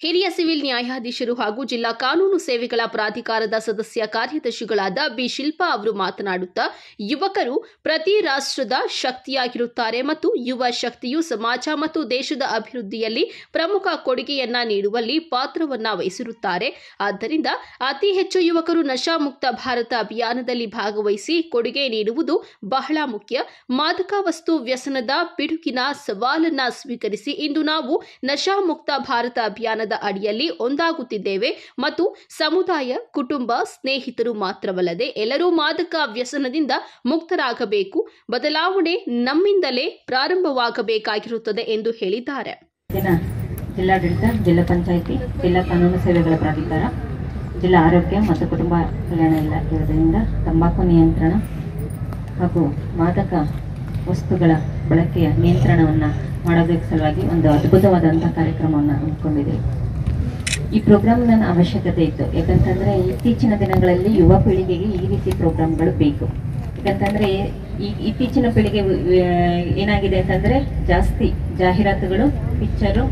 ಹಿರಿಯ ಸಿವಿಲ್ ನ್ಯಾಯಾಧೀಶರು ಹಾಗೂ ಜಿಲ್ಲಾ ಕಾನೂನು ಸೇವೆಗಳ ಪ್ರಾಧಿಕಾರದ ಸದಸ್ಯ ಕಾರ್ಯದರ್ಶಿಗಳಾದ ಬಿ ಶಿಲ್ಪಾ ಅವರು ಮಾತನಾಡುತ್ತಾ, ಯುವಕರು ಪ್ರತಿ ರಾಷ್ಟ್ರದ ಶಕ್ತಿಯಾಗಿರುತ್ತಾರೆ ಮತ್ತು ಯುವ ಶಕ್ತಿಯು ಸಮಾಜ ಮತ್ತು ದೇಶದ ಅಭಿವೃದ್ಧಿಯಲ್ಲಿ ಪ್ರಮುಖ ಕೊಡುಗೆಯನ್ನ ನೀಡುವಲ್ಲಿ ಪಾತ್ರವನ್ನ ವಹಿಸಿರುತ್ತಾರೆ. ಆದ್ದರಿಂದ ಅತಿ ಹೆಚ್ಚು ಯುವಕರು ನಶಾಮುಕ್ತ ಭಾರತ ಅಭಿಯಾನದಲ್ಲಿ ಭಾಗವಹಿಸಿ ಕೊಡುಗೆ ನೀಡುವುದು ಬಹಳ ಮುಖ್ಯ. ಮಾದಕ ವಸ್ತು ವ್ಯಸನದ ಪಿಡುಗಿನ ಸವಾಲನ್ನ ಸ್ವೀಕರಿಸಿ ಇಂದು ನಾವು ನಶಾಮುಕ್ತ ಭಾರತ ಅಭಿಯಾನದ ಅಡಿಯಲ್ಲಿ ಒಂದಾಗುತ್ತಿದ್ದೇವೆ ಮತ್ತು ಸಮುದಾಯ, ಕುಟುಂಬ, ಸ್ನೇಹಿತರು ಮಾತ್ರವಲ್ಲದೆ ಎಲ್ಲರೂ ಮಾದಕ ವ್ಯಸನದಿಂದ ಮುಕ್ತರಾಗಬೇಕು. ಬದಲಾವಣೆ ನಮ್ಮಿಂದಲೇ ಪ್ರಾರಂಭವಾಗಬೇಕಾಗಿರುತ್ತದೆ ಎಂದು ಹೇಳಿದ್ದಾರೆ. ಜಿಲ್ಲಾಡಳಿತ, ಜಿಲ್ಲಾ ಪಂಚಾಯಿತಿ, ಜಿಲ್ಲಾ ಕಾನೂನು ಸೇವೆಗಳ ಪ್ರಾಧಿಕಾರ, ಜಿಲ್ಲಾ ಆರೋಗ್ಯ ಮತ್ತು ಕುಟುಂಬ ಕಲ್ಯಾಣ ಇಲಾಖೆಯಿಂದ ತಂಬಾಕು ನಿಯಂತ್ರಣ ಹಾಗೂ ಮಾದಕ ವಸ್ತುಗಳ ಬಳಕೆಯ ನಿಯಂತ್ರಣವನ್ನು ಮಾಡೋದಕ್ಕೆ ಸಲುವಾಗಿ ಒಂದು ಅದ್ಭುತವಾದಂಥ ಕಾರ್ಯಕ್ರಮವನ್ನು ಹಮ್ಮಿಕೊಂಡಿದೆ. ಈ ಪ್ರೋಗ್ರಾಮ್ನ ಅವಶ್ಯಕತೆ ಇತ್ತು. ಯಾಕಂತಂದರೆ ಇತ್ತೀಚಿನ ದಿನಗಳಲ್ಲಿ ಯುವ ಪೀಳಿಗೆಗೆ ಈ ರೀತಿ ಪ್ರೋಗ್ರಾಮ್ಗಳು ಬೇಕು. ಯಾಕಂತಂದರೆ ಇತ್ತೀಚಿನ ಪೀಳಿಗೆ ಏನಾಗಿದೆ ಅಂತಂದರೆ ಜಾಸ್ತಿ ಜಾಹೀರಾತುಗಳು, ಪಿಕ್ಚರು,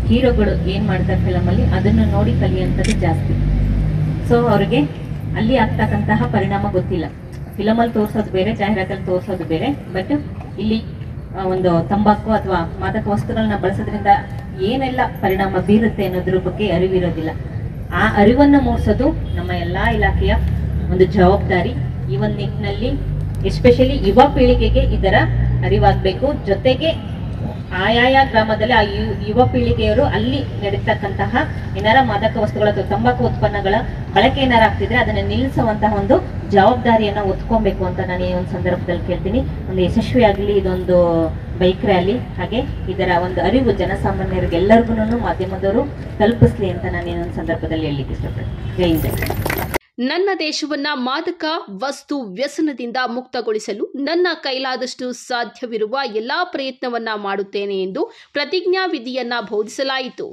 ಹೀರೋಗಳು ಏನು ಮಾಡ್ತಾರೆ ಫಿಲಮಲ್ಲಿ ಅದನ್ನು ನೋಡಿ ಕಲಿಯುವಂಥದ್ದು ಜಾಸ್ತಿ. ಸೊ ಅವ್ರಿಗೆ ಅಲ್ಲಿ ಆಗ್ತಕ್ಕಂತಹ ಪರಿಣಾಮ ಗೊತ್ತಿಲ್ಲ. ಫಿಲಮಲ್ಲಿ ತೋರಿಸೋದು ಬೇರೆ, ಜಾಹೀರಾತಲ್ಲಿ ತೋರಿಸೋದು ಬೇರೆ. ಬಟ್ ಇಲ್ಲಿ ಒಂದು ತಂಬಾಕು ಅಥವಾ ಮಾದಕ ವಸ್ತುಗಳನ್ನ ಬಳಸೋದ್ರಿಂದ ಏನೆಲ್ಲ ಪರಿಣಾಮ ಬೀರುತ್ತೆ ಅನ್ನೋದ್ರ ಬಗ್ಗೆ ಅರಿವಿರೋದಿಲ್ಲ. ಆ ಅರಿವನ್ನು ಮೂಡಿಸೋದು ನಮ್ಮ ಎಲ್ಲ ಇಲಾಖೆಯ ಒಂದು ಜವಾಬ್ದಾರಿ. ಈ ಒಂದು ನಿಟ್ಟಿನಲ್ಲಿ ಎಸ್ಪೆಷಲಿ ಯುವ ಪೀಳಿಗೆಗೆ ಇದರ ಅರಿವಾಗಬೇಕು. ಜೊತೆಗೆ ಆಯಾಯ ಗ್ರಾಮದಲ್ಲಿ ಆ ಯುವ ಪೀಳಿಗೆಯವರು ಅಲ್ಲಿ ನಡೀತಕ್ಕಂತಹ ಏನಾರ ಮಾದಕ ವಸ್ತುಗಳ ಅಥವಾ ತಂಬಾಕು ಉತ್ಪನ್ನಗಳ ಬಳಕೆ ಏನಾರ ಆಗ್ತಿದ್ರೆ ಅದನ್ನು ನಿಲ್ಲಿಸುವಂತಹ ಒಂದು ಜವಾಬ್ದಾರಿಯನ್ನು ಒತ್ಕೊಬೇಕು ಅಂತ ನಾನು ಈ ಒಂದು ಸಂದರ್ಭದಲ್ಲಿ ಕೇಳ್ತೀನಿ. ಒಂದು ಯಶಸ್ವಿಯಾಗಲಿ ಇದೊಂದು ಬೈಕ್ ರ್ಯಾಲಿ, ಹಾಗೆ ಇದರ ಒಂದು ಅರಿವು ಜನಸಾಮಾನ್ಯರಿಗೆ ಎಲ್ಲರಿಗೂ ಮಾಧ್ಯಮದವರು ತಲುಪಿಸ್ಲಿ ಅಂತ ನಾನು ಈ ಒಂದು ಸಂದರ್ಭದಲ್ಲಿ ಹೇಳಲಿಕ್ಕೆ ಇಷ್ಟಪಡ್ತೀನಿ. ಜೈ ಹಿಂದ್. ನನ್ನ ದೇಶವನ್ನ ಮಾದಕ ವಸ್ತು ವ್ಯಸನದಿಂದ ಮುಕ್ತಗೊಳಿಸಲು ನನ್ನ ಕೈಲಾದಷ್ಟು ಸಾಧ್ಯವಿರುವ ಎಲ್ಲಾ ಪ್ರಯತ್ನವನ್ನ ಮಾಡುತ್ತೇನೆ ಎಂದು ಪ್ರತಿಜ್ಞಾವಿಧಿಯನ್ನ ಬೋಧಿಸಲಾಯಿತು.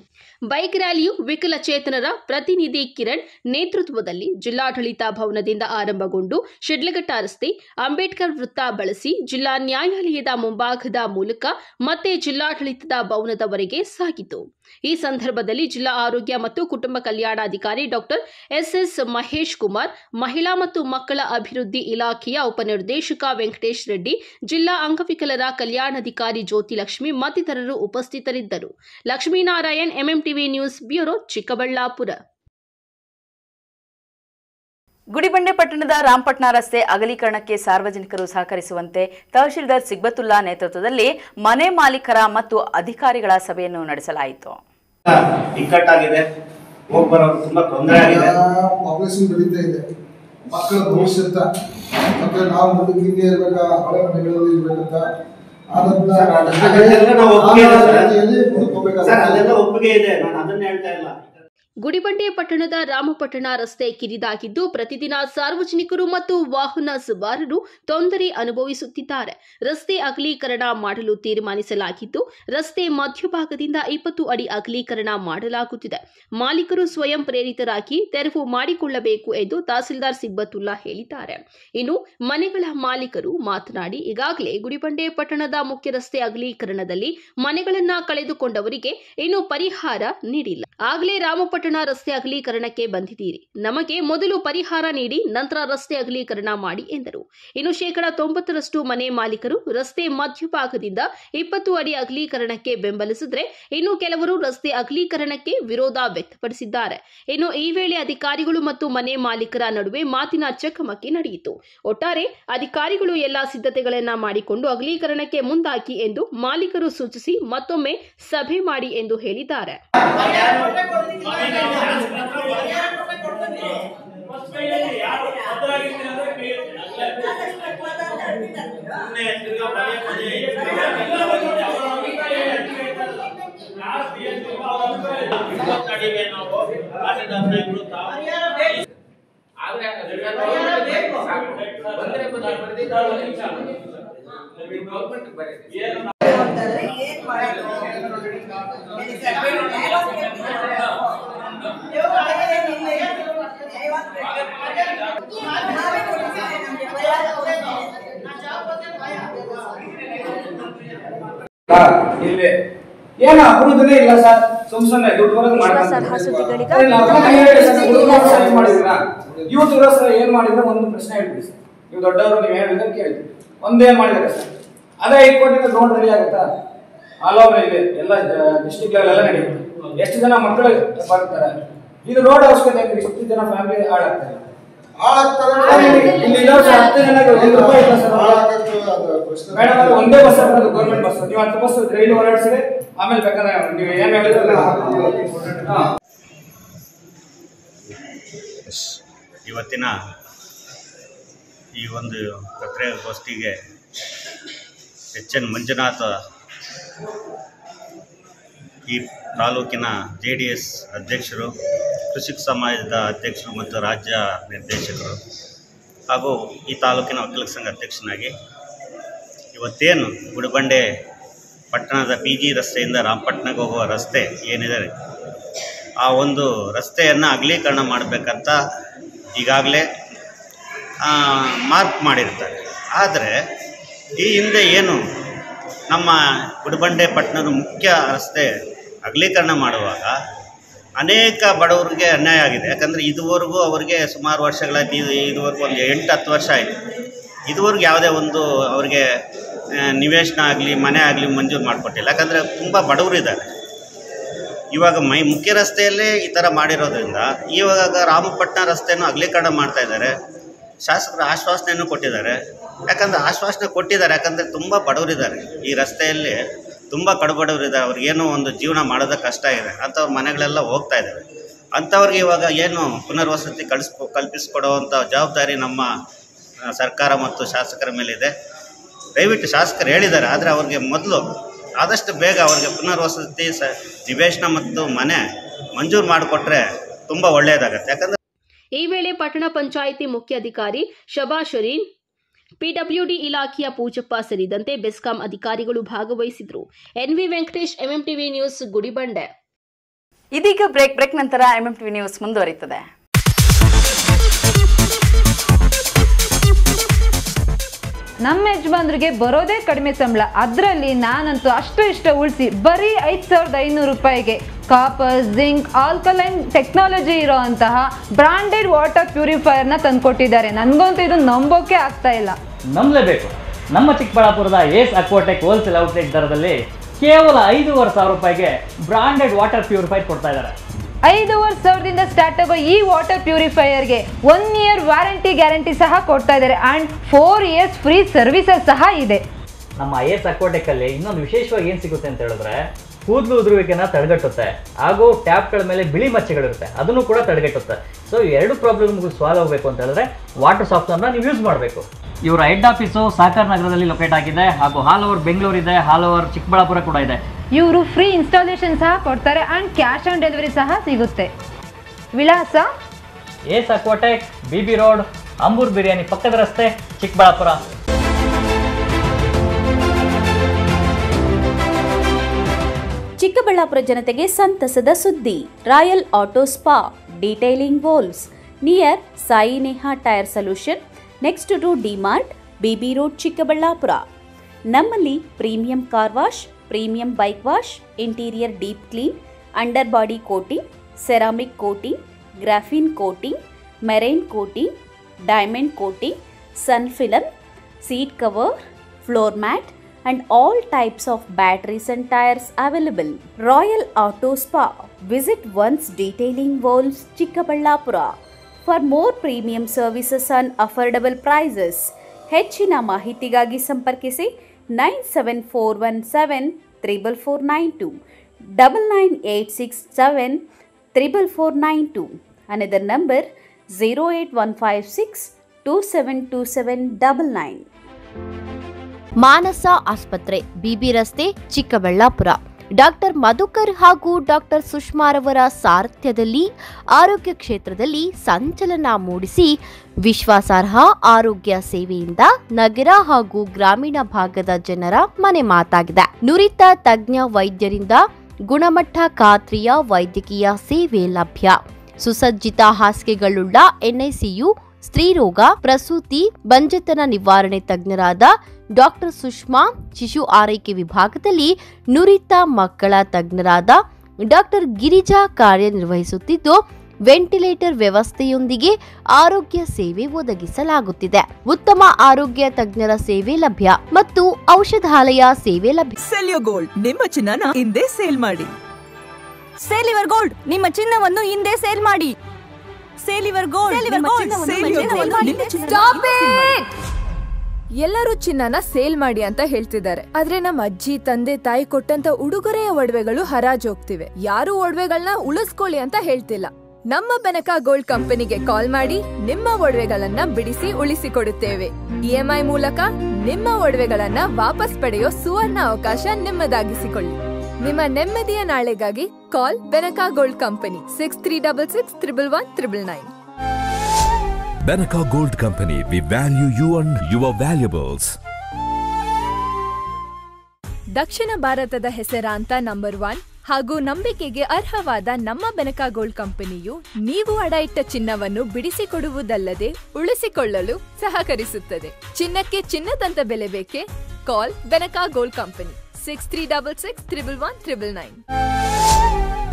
ಬೈಕ್ ರ್ಯಾಲಿಯು ವಿಕಲಚೇತನರ ಪ್ರತಿನಿಧಿ ಕಿರಣ್ ನೇತೃತ್ವದಲ್ಲಿ ಜಿಲ್ಲಾಡಳಿತ ಭವನದಿಂದ ಆರಂಭಗೊಂಡು ಶಿಡ್ಲಘಟ್ಟ ರಸ್ತೆ, ಅಂಬೇಡ್ಕರ್ ವೃತ್ತ ಬಳಸಿ ಜಿಲ್ಲಾ ನ್ಯಾಯಾಲಯದ ಮುಂಭಾಗದ ಮೂಲಕ ಮತ್ತೆ ಜಿಲ್ಲಾಡಳಿತದ ಭವನದವರೆಗೆ ಸಾಗಿತು. ಈ ಸಂದರ್ಭದಲ್ಲಿ ಜಿಲ್ಲಾ ಆರೋಗ್ಯ ಮತ್ತು ಕುಟುಂಬ ಕಲ್ಯಾಣಾಧಿಕಾರಿ ಡಾಕ್ಟರ್ ಎಸ್ ಮಹೇಶ್ ಕುಮಾರ್, ಮಹಿಳಾ ಮತ್ತು ಮಕ್ಕಳ ಅಭಿವೃದ್ಧಿ ಇಲಾಖೆಯ ಉಪನಿರ್ದೇಶಕ ವೆಂಕಟೇಶ್ ರೆಡ್ಡಿ, ಜಿಲ್ಲಾ ಅಂಗವಿಕಲರ ಕಲ್ಯಾಣಾಧಿಕಾರಿ ಜ್ಯೋತಿ ಲಕ್ಷ್ಮಿ ಮತ್ತಿತರರು ಉಪಸ್ಥಿತರಿದ್ದರು. Lakshminarayan, MMTV news bureau, Chikkaballapur. Gudibande ಪಟ್ಟಣದ ರಾಮಪಟ್ನ ರಸ್ತೆ ಅಗಲೀಕರಣಕ್ಕೆ ಸಾರ್ವಜನಿಕರು ಸಹಕರಿಸುವಂತೆ ತಹಶೀಲ್ದಾರ್ ಸಿಗ್ಬತುಲ್ಲಾ ನೇತೃತ್ವದಲ್ಲಿ ಮನೆ ಮಾಲೀಕರ ಮತ್ತು ಅಧಿಕಾರಿಗಳ ಸಭೆಯನ್ನು ನಡೆಸಲಾಯಿತು. ಇಕ್ಕಟ್ಟಾಗಿದೆ, ಹೋಗ್ಬರೋರು ತುಂಬಾ ತೊಂದರೆ ಆಗಿದೆ. ಪಾಪ್ಯುಲೇಷನ್ ಬೆಳೀತಾ ಇದೆ, ಮಕ್ಕಳ ಭವಿಷ್ಯತ್ತ ಮತ್ತೆ ನಾವು ಮುಂದೆ ಹಿಂಗೆ ಇರ್ಬೇಕಾ, ಹಳೆ ಮನೆಗಳಲ್ಲಿ ಇರ್ಬೇಕಂತ ಒಪ್ಪಿಗೆ ಇದೆ, ನಾನು ಅದನ್ನ ಹೇಳ್ತಾ ಇಲ್ಲ. ಗುಡಿಬಂಡೆ ಪಟ್ಟಣದ ರಾಮಪಟ್ಟಣ ರಸ್ತೆ ಕಿರಿದಾಗಿದ್ದು ಪ್ರತಿದಿನ ಸಾರ್ವಜನಿಕರು ಮತ್ತು ವಾಹನ ಸವಾರರು ತೊಂದರೆ ಅನುಭವಿಸುತ್ತಿದ್ದಾರೆ. ರಸ್ತೆ ಅಗಲೀಕರಣ ಮಾಡಲು ತೀರ್ಮಾನಿಸಲಾಗಿದ್ದು ರಸ್ತೆ ಮಧ್ಯಭಾಗದಿಂದ 20 ಅಡಿ ಅಗಲೀಕರಣ ಮಾಡಲಾಗುತ್ತಿದೆ. ಮಾಲೀಕರು ಸ್ವಯಂ ಪ್ರೇರಿತರಾಗಿ ತೆರವು ಮಾಡಿಕೊಳ್ಳಬೇಕು ಎಂದು ತಹಸೀಲ್ದಾರ್ ಸಿಗ್ಬತುಲ್ಲಾ ಹೇಳಿದ್ದಾರೆ. ಇನ್ನು ಮನೆಗಳ ಮಾಲೀಕರು ಮಾತನಾಡಿ, ಈಗಾಗಲೇ ಗುಡಿಬಂಡೆ ಪಟ್ಟಣದ ಮುಖ್ಯ ರಸ್ತೆ ಅಗಲೀಕರಣದಲ್ಲಿ ಮನೆಗಳನ್ನ ಕಳೆದುಕೊಂಡವರಿಗೆ ಇನ್ನೂ ಪರಿಹಾರ ನೀಡಿಲ್ಲ. ಆಗಲೇ ರಾಮಪಟ್ಟಣ ರಸ್ತೆ ಅಗಲೀಕರಣಕ್ಕೆ ಬಂದಿದ್ದೀರಿ, ನಮಗೆ ಮೊದಲು ಪರಿಹಾರ ನೀಡಿ ನಂತರ ರಸ್ತೆ ಅಗಲೀಕರಣ ಮಾಡಿ ಎಂದರು. ಇನ್ನು 90% ಮನೆ ಮಾಲೀಕರು ರಸ್ತೆ ಮಧ್ಯಭಾಗದಿಂದ 20 ಅಡಿ ಅಗಲೀಕರಣಕ್ಕೆ ಬೆಂಬಲಿಸಿದ್ರೆ, ಇನ್ನು ಕೆಲವರು ರಸ್ತೆ ಅಗಲೀಕರಣಕ್ಕೆ ವಿರೋಧ ವ್ಯಕ್ತಪಡಿಸಿದ್ದಾರೆ. ಇನ್ನು ಈ ವೇಳೆ ಅಧಿಕಾರಿಗಳು ಮತ್ತು ಮನೆ ಮಾಲೀಕರ ನಡುವೆ ಮಾತಿನ ಚಕಮಕಿ ನಡೆಯಿತು. ಒಟ್ಟಾರೆ ಅಧಿಕಾರಿಗಳು ಎಲ್ಲಾ ಸಿದ್ಧತೆಗಳನ್ನ ಮಾಡಿಕೊಂಡು ಅಗಲೀಕರಣಕ್ಕೆ ಮುಂದಾಗಿ ಎಂದು ಮಾಲೀಕರು ಸೂಚಿಸಿ ಮತ್ತೊಮ್ಮೆ ಸಭೆ ಮಾಡಿ ಎಂದು ಹೇಳಿದ್ದಾರೆ. ಇಲ್ಲಿ ಏನು ಅಭಿವೃದ್ಧಿನೇ ಇಲ್ಲ ಸರ್, ಸುಮ್ಮನೆ ದುಡ್ಡು ಬರೋದು ಯೂತ್ ಸರ್ ಏನ್ ಮಾಡಿದ್ರೆ ಒಂದು ಪ್ರಶ್ನೆ ಹೇಳ್ತೀವಿ ಸರ್, ನೀವು ದೊಡ್ಡವರು ನೀವು ಹೇಳಿದ್ರೆ ಕೇಳ್ತೀವಿ. ಒಂದೇನ್ ಮಾಡಿದ್ರೆ ಸರ್, ಅದೇ 5 ಕೋಟಿ ರೋಡ್ ರೆಡಿ ಆಗುತ್ತಾ? ಆಲ್ ಓವರ್ ಇದೆ, ಎಲ್ಲ ಡಿಸ್ಟ್ರಿಕ್ಟ್ ಲೆವೆಲ್ ಎಲ್ಲ ನಡೆಯುತ್ತೆ. ಎಷ್ಟು ಜನ ಮಕ್ಕಳು ಬರ್ತಾರೆ, ಇದು ರೋಡ್ ಅವಶ್ಯಕತೆ ಇದೆ, ಎಷ್ಟು ಜನ ಫ್ಯಾಮಿಲಿ ಹಾಳಾಗ್ತಾರೆ. ಇಲ್ಲಿ 10 ಜನ ಮೇಡಮ್ ಅದು ಒಂದೇ ಬಸ್ ಬರೋದು, ಗೌರ್ಮೆಂಟ್ ಬಸ್. ನೀವು 10 ಬಸ್ ರೈಲು ಹೊರಡಿಸಿದ್ರೆ ಆಮೇಲೆ ಬೇಕಾದ್ರೆ ನೀವು ಏನ್ ಹೇಳಿದ್ರೆ. ಇವತ್ತಿನ ಈ ಒಂದು ಪತ್ರಿಕಾಗೋಷ್ಠಿಗೆ ಎಚ್.ಎನ್. ಮಂಜುನಾಥ್ ಈ ತಾಲೂಕಿನ JDS ಅಧ್ಯಕ್ಷರು, ಕೃಷಿಕ ಸಮಾಜದ ಅಧ್ಯಕ್ಷರು ಮತ್ತು ರಾಜ್ಯ ನಿರ್ದೇಶಕರು ಹಾಗೂ ಈ ತಾಲೂಕಿನ ವಕೀಲರ ಸಂಘ ಅಧ್ಯಕ್ಷನಾಗಿ ಇವತ್ತೇನು ಗುಡಿಬಂಡೆ ಪಟ್ಟಣದ PG ರಸ್ತೆಯಿಂದ ರಾಮಪಟ್ಟಣಕ್ಕೆ ಹೋಗುವ ರಸ್ತೆ ಏನಿದೆ, ಆ ಒಂದು ರಸ್ತೆಯನ್ನು ಅಗಲೀಕರಣ ಮಾಡಬೇಕಂತ ಈಗಾಗಲೇ ಮಾರ್ಕ್ ಮಾಡಿರ್ತಾರೆ. ಆದರೆ ಈ ಹಿಂದೆ ಏನು ನಮ್ಮ ಗುಡಿಬಂಡೆ ಪಟ್ಟಣದ ಮುಖ್ಯ ರಸ್ತೆ ಅಗಲೀಕರಣ ಮಾಡುವಾಗ ಅನೇಕ ಬಡವರಿಗೆ ಅನ್ಯಾಯ ಆಗಿದೆ. ಯಾಕಂದರೆ ಇದುವರೆಗೂ ಅವರಿಗೆ ಸುಮಾರು ವರ್ಷಗಳಾಯ್ತು, ಇದುವರೆಗೂ ಒಂದು 8-10 ವರ್ಷ ಆಯಿತು. ಇದುವರೆಗೂ ಯಾವುದೇ ಒಂದು ಅವರಿಗೆ ನಿವೇಶನ ಆಗಲಿ ಮನೆ ಆಗಲಿ ಮಂಜೂರು ಮಾಡಿಕೊಟ್ಟಿಲ್ಲ. ಯಾಕಂದರೆ ತುಂಬ ಬಡವರು ಇದ್ದಾರೆ. ಇವಾಗ ಮುಖ್ಯ ರಸ್ತೆಯಲ್ಲೇ ಈ ಥರ ಮಾಡಿರೋದ್ರಿಂದ ಇವಾಗ ರಾಮಪಟ್ಟಣ ರಸ್ತೆಯನ್ನು ಅಗಲೀಕರಣ ಮಾಡ್ತಾಯಿದ್ದಾರೆ. ಶಾಸಕರು ಆಶ್ವಾಸನೆಯನ್ನು ಕೊಟ್ಟಿದ್ದಾರೆ. ಯಾಕಂದರೆ ಆಶ್ವಾಸನೆ ಕೊಟ್ಟಿದ್ದಾರೆ, ಯಾಕಂದರೆ ತುಂಬ ಬಡವರಿದ್ದಾರೆ ಈ ರಸ್ತೆಯಲ್ಲಿ, ತುಂಬ ಕಡುಬಡವರಿದ್ದಾರೆ. ಅವ್ರಿಗೇನೋ ಒಂದು ಜೀವನ ಮಾಡೋದಕ್ಕೆ ಕಷ್ಟ ಇದೆ, ಅಂಥವ್ರ ಮನೆಗಳೆಲ್ಲ ಹೋಗ್ತಾ ಇದ್ದಾವೆ. ಅಂಥವ್ರಿಗೆ ಇವಾಗ ಏನು ಪುನರ್ವಸತಿ ಕಲ್ಪಿಸಿಕೊಡುವಂಥ ಜವಾಬ್ದಾರಿ ನಮ್ಮ ಸರ್ಕಾರ ಮತ್ತು ಶಾಸಕರ ಮೇಲಿದೆ. ದಯವಿಟ್ಟು ಶಾಸಕರು ಹೇಳಿದ್ದಾರೆ, ಆದರೆ ಅವ್ರಿಗೆ ಮೊದಲು ಆದಷ್ಟು ಬೇಗ ಅವ್ರಿಗೆ ಪುನರ್ವಸತಿ ನಿವೇಶನ ಮತ್ತು ಮನೆ ಮಂಜೂರು ಮಾಡಿಕೊಟ್ರೆ ತುಂಬ ಒಳ್ಳೆಯದಾಗತ್ತೆ. ಯಾಕಂದರೆ ಈ ವೇಳೆ ಪಟ್ಟಣ ಪಂಚಾಯಿತಿ ಮುಖ್ಯ ಅಧಿಕಾರಿ ಶಬಾ ಶರೀನ್, ಪಿಡಬ್ಲ್ಯೂಡಿ ಇಲಾಖೆಯ ಪೂಜಪ್ಪ ಸೇರಿದಂತೆ ಬೆಸ್ಕಾಂ ಅಧಿಕಾರಿಗಳು ಭಾಗವಹಿಸಿದ್ರು. N V Venkatesh, MMTV news, Gudibande. ಇದೀಗ ಬ್ರೇಕ್ ನಂತರ ಎಂಎಂಟಿವಿ ನ್ಯೂಸ್ ಮುಂದುವರಿಯುತ್ತದೆ. ನಮ್ಮ ಯಜಮಾನ್ರಿಗೆ ಬರೋದೇ ಕಡಿಮೆ ಸಂಬಳ, ಅದರಲ್ಲಿ ನಾನಂತೂ ಇಷ್ಟ ಉಳಿಸಿ ಬರೀ 5,500 ರೂಪಾಯಿಗೆ ಕಾಪರ್, ಜಿಂಕ್, ಆಲ್ಕಲೈನ್ ಟೆಕ್ನಾಲಜಿ ಇರೋ ಅಂತಹ ಬ್ರಾಂಡೆಡ್ ವಾಟರ್ ಪ್ಯೂರಿಫೈಯರ್ನ ತಂದ್ಕೊಟ್ಟಿದ್ದಾರೆ. ನನಗಂತೂ ಇದು ನಂಬೋಕೆ ಆಗ್ತಾ ಇಲ್ಲ. ನಂಬಲೇಬೇಕು. ನಮ್ಮ ಚಿಕ್ಕಬಳ್ಳಾಪುರದ ಏಸ್ ಅಕ್ವಾಟೆಕ್ ಹೋಲ್ಸೇಲ್ ಔಟ್ಲೆಟ್ ದರದಲ್ಲಿ ಕೇವಲ 5,500 ರೂಪಾಯಿಗೆ ಬ್ರಾಂಡೆಡ್ ವಾಟರ್ ಪ್ಯೂರಿಫೈರ್ ಕೊಡ್ತಾ ಇದ್ದಾರೆ. 5,500ದಿಂದ ಸ್ಟಾರ್ಟ್ ಆಗೋ ಈ ವಾಟರ್ ಪ್ಯೂರಿಫೈಯರ್ಗೆ 1 ಇಯರ್ ವಾರಂಟಿ ಗ್ಯಾರಂಟಿ ಸಹ ಕೊಡ್ತಾ ಇದ್ದಾರೆ ಅಂಡ್ 4 ಇಯರ್ಸ್ ಫ್ರೀ ಸರ್ವಿಸಸ್ ಸಹ ಇದೆ. ನಮ್ಮ ಏಸ್ ಅಕ್ವಾಟೆಕ್ ಅಲ್ಲಿ ಇನ್ನೊಂದು ವಿಶೇಷವಾಗಿ ಏನು ಸಿಗುತ್ತೆ ಅಂತ ಹೇಳಿದ್ರೆ, ಕೂದಲು ಉದುರುವಿಕೆನ ತಡೆಗಟ್ಟುತ್ತೆ, ಹಾಗೂ ಟ್ಯಾಪ್ಗಳ ಮೇಲೆ ಬಿಳಿ ಮಚ್ಚೆಗಳಿರುತ್ತೆ, ಅದನ್ನು ಕೂಡ ತಡೆಗಟ್ಟುತ್ತೆ. ಸೊ ಈ ಎರಡು ಪ್ರಾಬ್ಲಮ್ಗೂ ಸಾಲ್ವ್ ಆಗಬೇಕು ಅಂತ ಹೇಳಿದ್ರೆ ವಾಟರ್ ಸಾಫ್ಟ್ನರ್ನ ನೀವು ಯೂಸ್ ಮಾಡಬೇಕು. ಇವರ ಹೆಡ್ ಆಫೀಸು ಸಾಕರ್ ನಗರದಲ್ಲಿ ಲೊಕೇಟ್ ಆಗಿದೆ, ಹಾಗೂ ಆಲ್ ಓವರ್ ಬೆಂಗಳೂರು ಇದೆ, ಆಲ್ ಓವರ್ ಚಿಕ್ಕಬಳ್ಳಾಪುರ ಕೂಡ ಇದೆ. ಇವರು ಫ್ರೀ ಇನ್ಸ್ಟಾಲೇಷನ್ ಸಹ ಕೊಡ್ತಾರೆ ಅಂಡ್ ಕ್ಯಾಶ್ ಆನ್ ಡೆಲಿವರಿ ಸಹ ಸಿಗುತ್ತೆ. ವಿಳಾಸ Ace Aquatech, BB road, Ambur biryani ಪಕ್ಕದ ರಸ್ತೆ, ಚಿಕ್ಕಬಳ್ಳಾಪುರ. ಚಿಕ್ಕಬಳ್ಳಾಪುರ ಜನತೆಗೆ ಸಂತಸದ ಸುದ್ದಿ. Royal auto spa detailing walls near Sai Neha tyre solution, next to DMart, BB road, Chikkaballapur. ನಮ್ಮಲ್ಲಿ premium car wash, premium bike wash, interior deep clean, under body coating, ceramic coating, graphene coating, marine coating, diamond coating, sun film, seat cover, floor mat and all types of batteries and tires available. Royal Auto Spa. Visit once Detailing Walls, Chikkaballapura. For more premium services and affordable prices, ಹೆಚ್ಚಿನ ಮಾಹಿತಿಗಾಗಿ ಸಂಪರ್ಕಿಸಿ 9741734492 9986744492. Another number 08156272799. ಮಾನಸ ಆಸ್ಪತ್ರೆ, ಬಿಬಿ ರಸ್ತೆ, Chikkaballapur. Doctor Madhukar ಹಾಗೂ doctor ಸುಷ್ಮಾರವರ ಸಾರಥ್ಯದಲ್ಲಿ ಆರೋಗ್ಯ ಕ್ಷೇತ್ರದಲ್ಲಿ ಸಂಚಲನ ಮೂಡಿಸಿ ವಿಶ್ವಾಸಾರ್ಹ ಆರೋಗ್ಯ ಸೇವೆಯಿಂದ ನಗರ ಹಾಗೂ ಗ್ರಾಮೀಣ ಭಾಗದ ಜನರ ಮನೆ ಮಾತಾಗಿದೆ. ನುರಿತ ತಜ್ಞ ವೈದ್ಯರಿಂದ ಗುಣಮಟ್ಟ ಖಾತ್ರಿಯ ವೈದ್ಯಕೀಯ ಸೇವೆ ಲಭ್ಯ. ಸುಸಜ್ಜಿತ ಹಾಸಿಗೆಗಳುಳ್ಳ ಎನ್ಐಸಿಯು, ಸ್ತ್ರೀರೋಗ, ಪ್ರಸೂತಿ, ಬಂಜೆತನ ನಿವಾರಣೆ ತಜ್ಞರಾದ ಡಾಕ್ಟರ್ ಸುಷ್ಮಾ, ಶಿಶು ಆರೈಕೆ ವಿಭಾಗದಲ್ಲಿ ನುರಿತ ಮಕ್ಕಳ ತಜ್ಞರಾದ ಡಾಕ್ಟರ್ ಗಿರಿಜಾ ಕಾರ್ಯನಿರ್ವಹಿಸುತ್ತಿದ್ದು, ವೆಂಟಿಲೇಟರ್ ವ್ಯವಸ್ಥೆಯೊಂದಿಗೆ ಆರೋಗ್ಯ ಸೇವೆ ಒದಗಿಸಲಾಗುತ್ತಿದೆ. ಉತ್ತಮ ಆರೋಗ್ಯ ತಜ್ಞರ ಸೇವೆ ಲಭ್ಯ ಮತ್ತು ಔಷಧಾಲಯ ಸೇವೆ ಲಭ್ಯ. ಸೆಲ್ಯೋ ಗೋಲ್ಡ್, ನಿಮ್ಮ ಚಿನ್ನನ ಹಿಂದೆ ಸೇಲ್ ಮಾಡಿ. ಸೇಲಿವರ್ ಗೋಲ್ಡ್, ನಿಮ್ಮ ಚಿನ್ನವನ್ನು ಹಿಂದೆ ಸೇಲ್ ಮಾಡಿ. ಸೇಲಿವರ್ ಗೋಲ್ಡ್, ಎಲ್ಲರೂ ಚಿನ್ನನ ಸೇಲ್ ಮಾಡಿ ಅಂತ ಹೇಳ್ತಿದ್ದಾರೆ. ಆದ್ರೆ ನಮ್ಮ ಅಜ್ಜಿ, ತಂದೆ, ತಾಯಿ ಕೊಟ್ಟಂತ ಉಡುಗೊರೆಯ ಒಡವೆಗಳು ಹರಾಜು ಹೋಗ್ತಿವೆ. ಯಾರು ಒಡವೆಗಳನ್ನ ಉಳಿಸ್ಕೊಳ್ಳಿ ಅಂತ ಹೇಳ್ತಿಲ್ಲ. ನಮ್ಮ ಬೆನಕ ಗೋಲ್ಡ್ ಕಂಪನಿಗೆ ಕಾಲ್ ಮಾಡಿ ನಿಮ್ಮ ಒಡವೆಗಳನ್ನ ಬಿಡಿಸಿ ಉಳಿಸಿಕೊಡುತ್ತೇವೆ. EMI ಮೂಲಕ ನಿಮ್ಮ ಒಡವೆಗಳನ್ನ ವಾಪಸ್ ಪಡೆಯೋ ಸುವರ್ಣ ಅವಕಾಶ ನಿಮ್ಮದಾಗಿಸಿಕೊಳ್ಳಿ. ನಿಮ್ಮ ನೆಮ್ಮದಿಯ ನಾಳೆಗಾಗಿ call Benaka gold company 6366111199. Benaka Gold Company, we value you and your valuables. ದಕ್ಷಿಣ ಭಾರತದ ಹೆಸರಾಂತ ನಂಬರ್ 1 ಹಾಗೂ ನಂಬಿಕೆಗೆ ಅರ್ಹವಾದ ನಮ್ಮ ಬೆನಕ ಗೋಲ್ಡ್ ಕಂಪನಿಯು ನೀವು ಅಡ ಇಟ್ಟ ಚಿನ್ನವನ್ನು ಬಿಡಿಸಿಕೊಡುವುದಲ್ಲದೆ ಉಳಿಸಿಕೊಳ್ಳಲು ಸಹಕರಿಸುತ್ತದೆ. ಚಿನ್ನಕ್ಕೆ ಚಿನ್ನದಂತ ಬೆಲೆ ಬೇಕೆ? Call Benaka gold company 6366111199.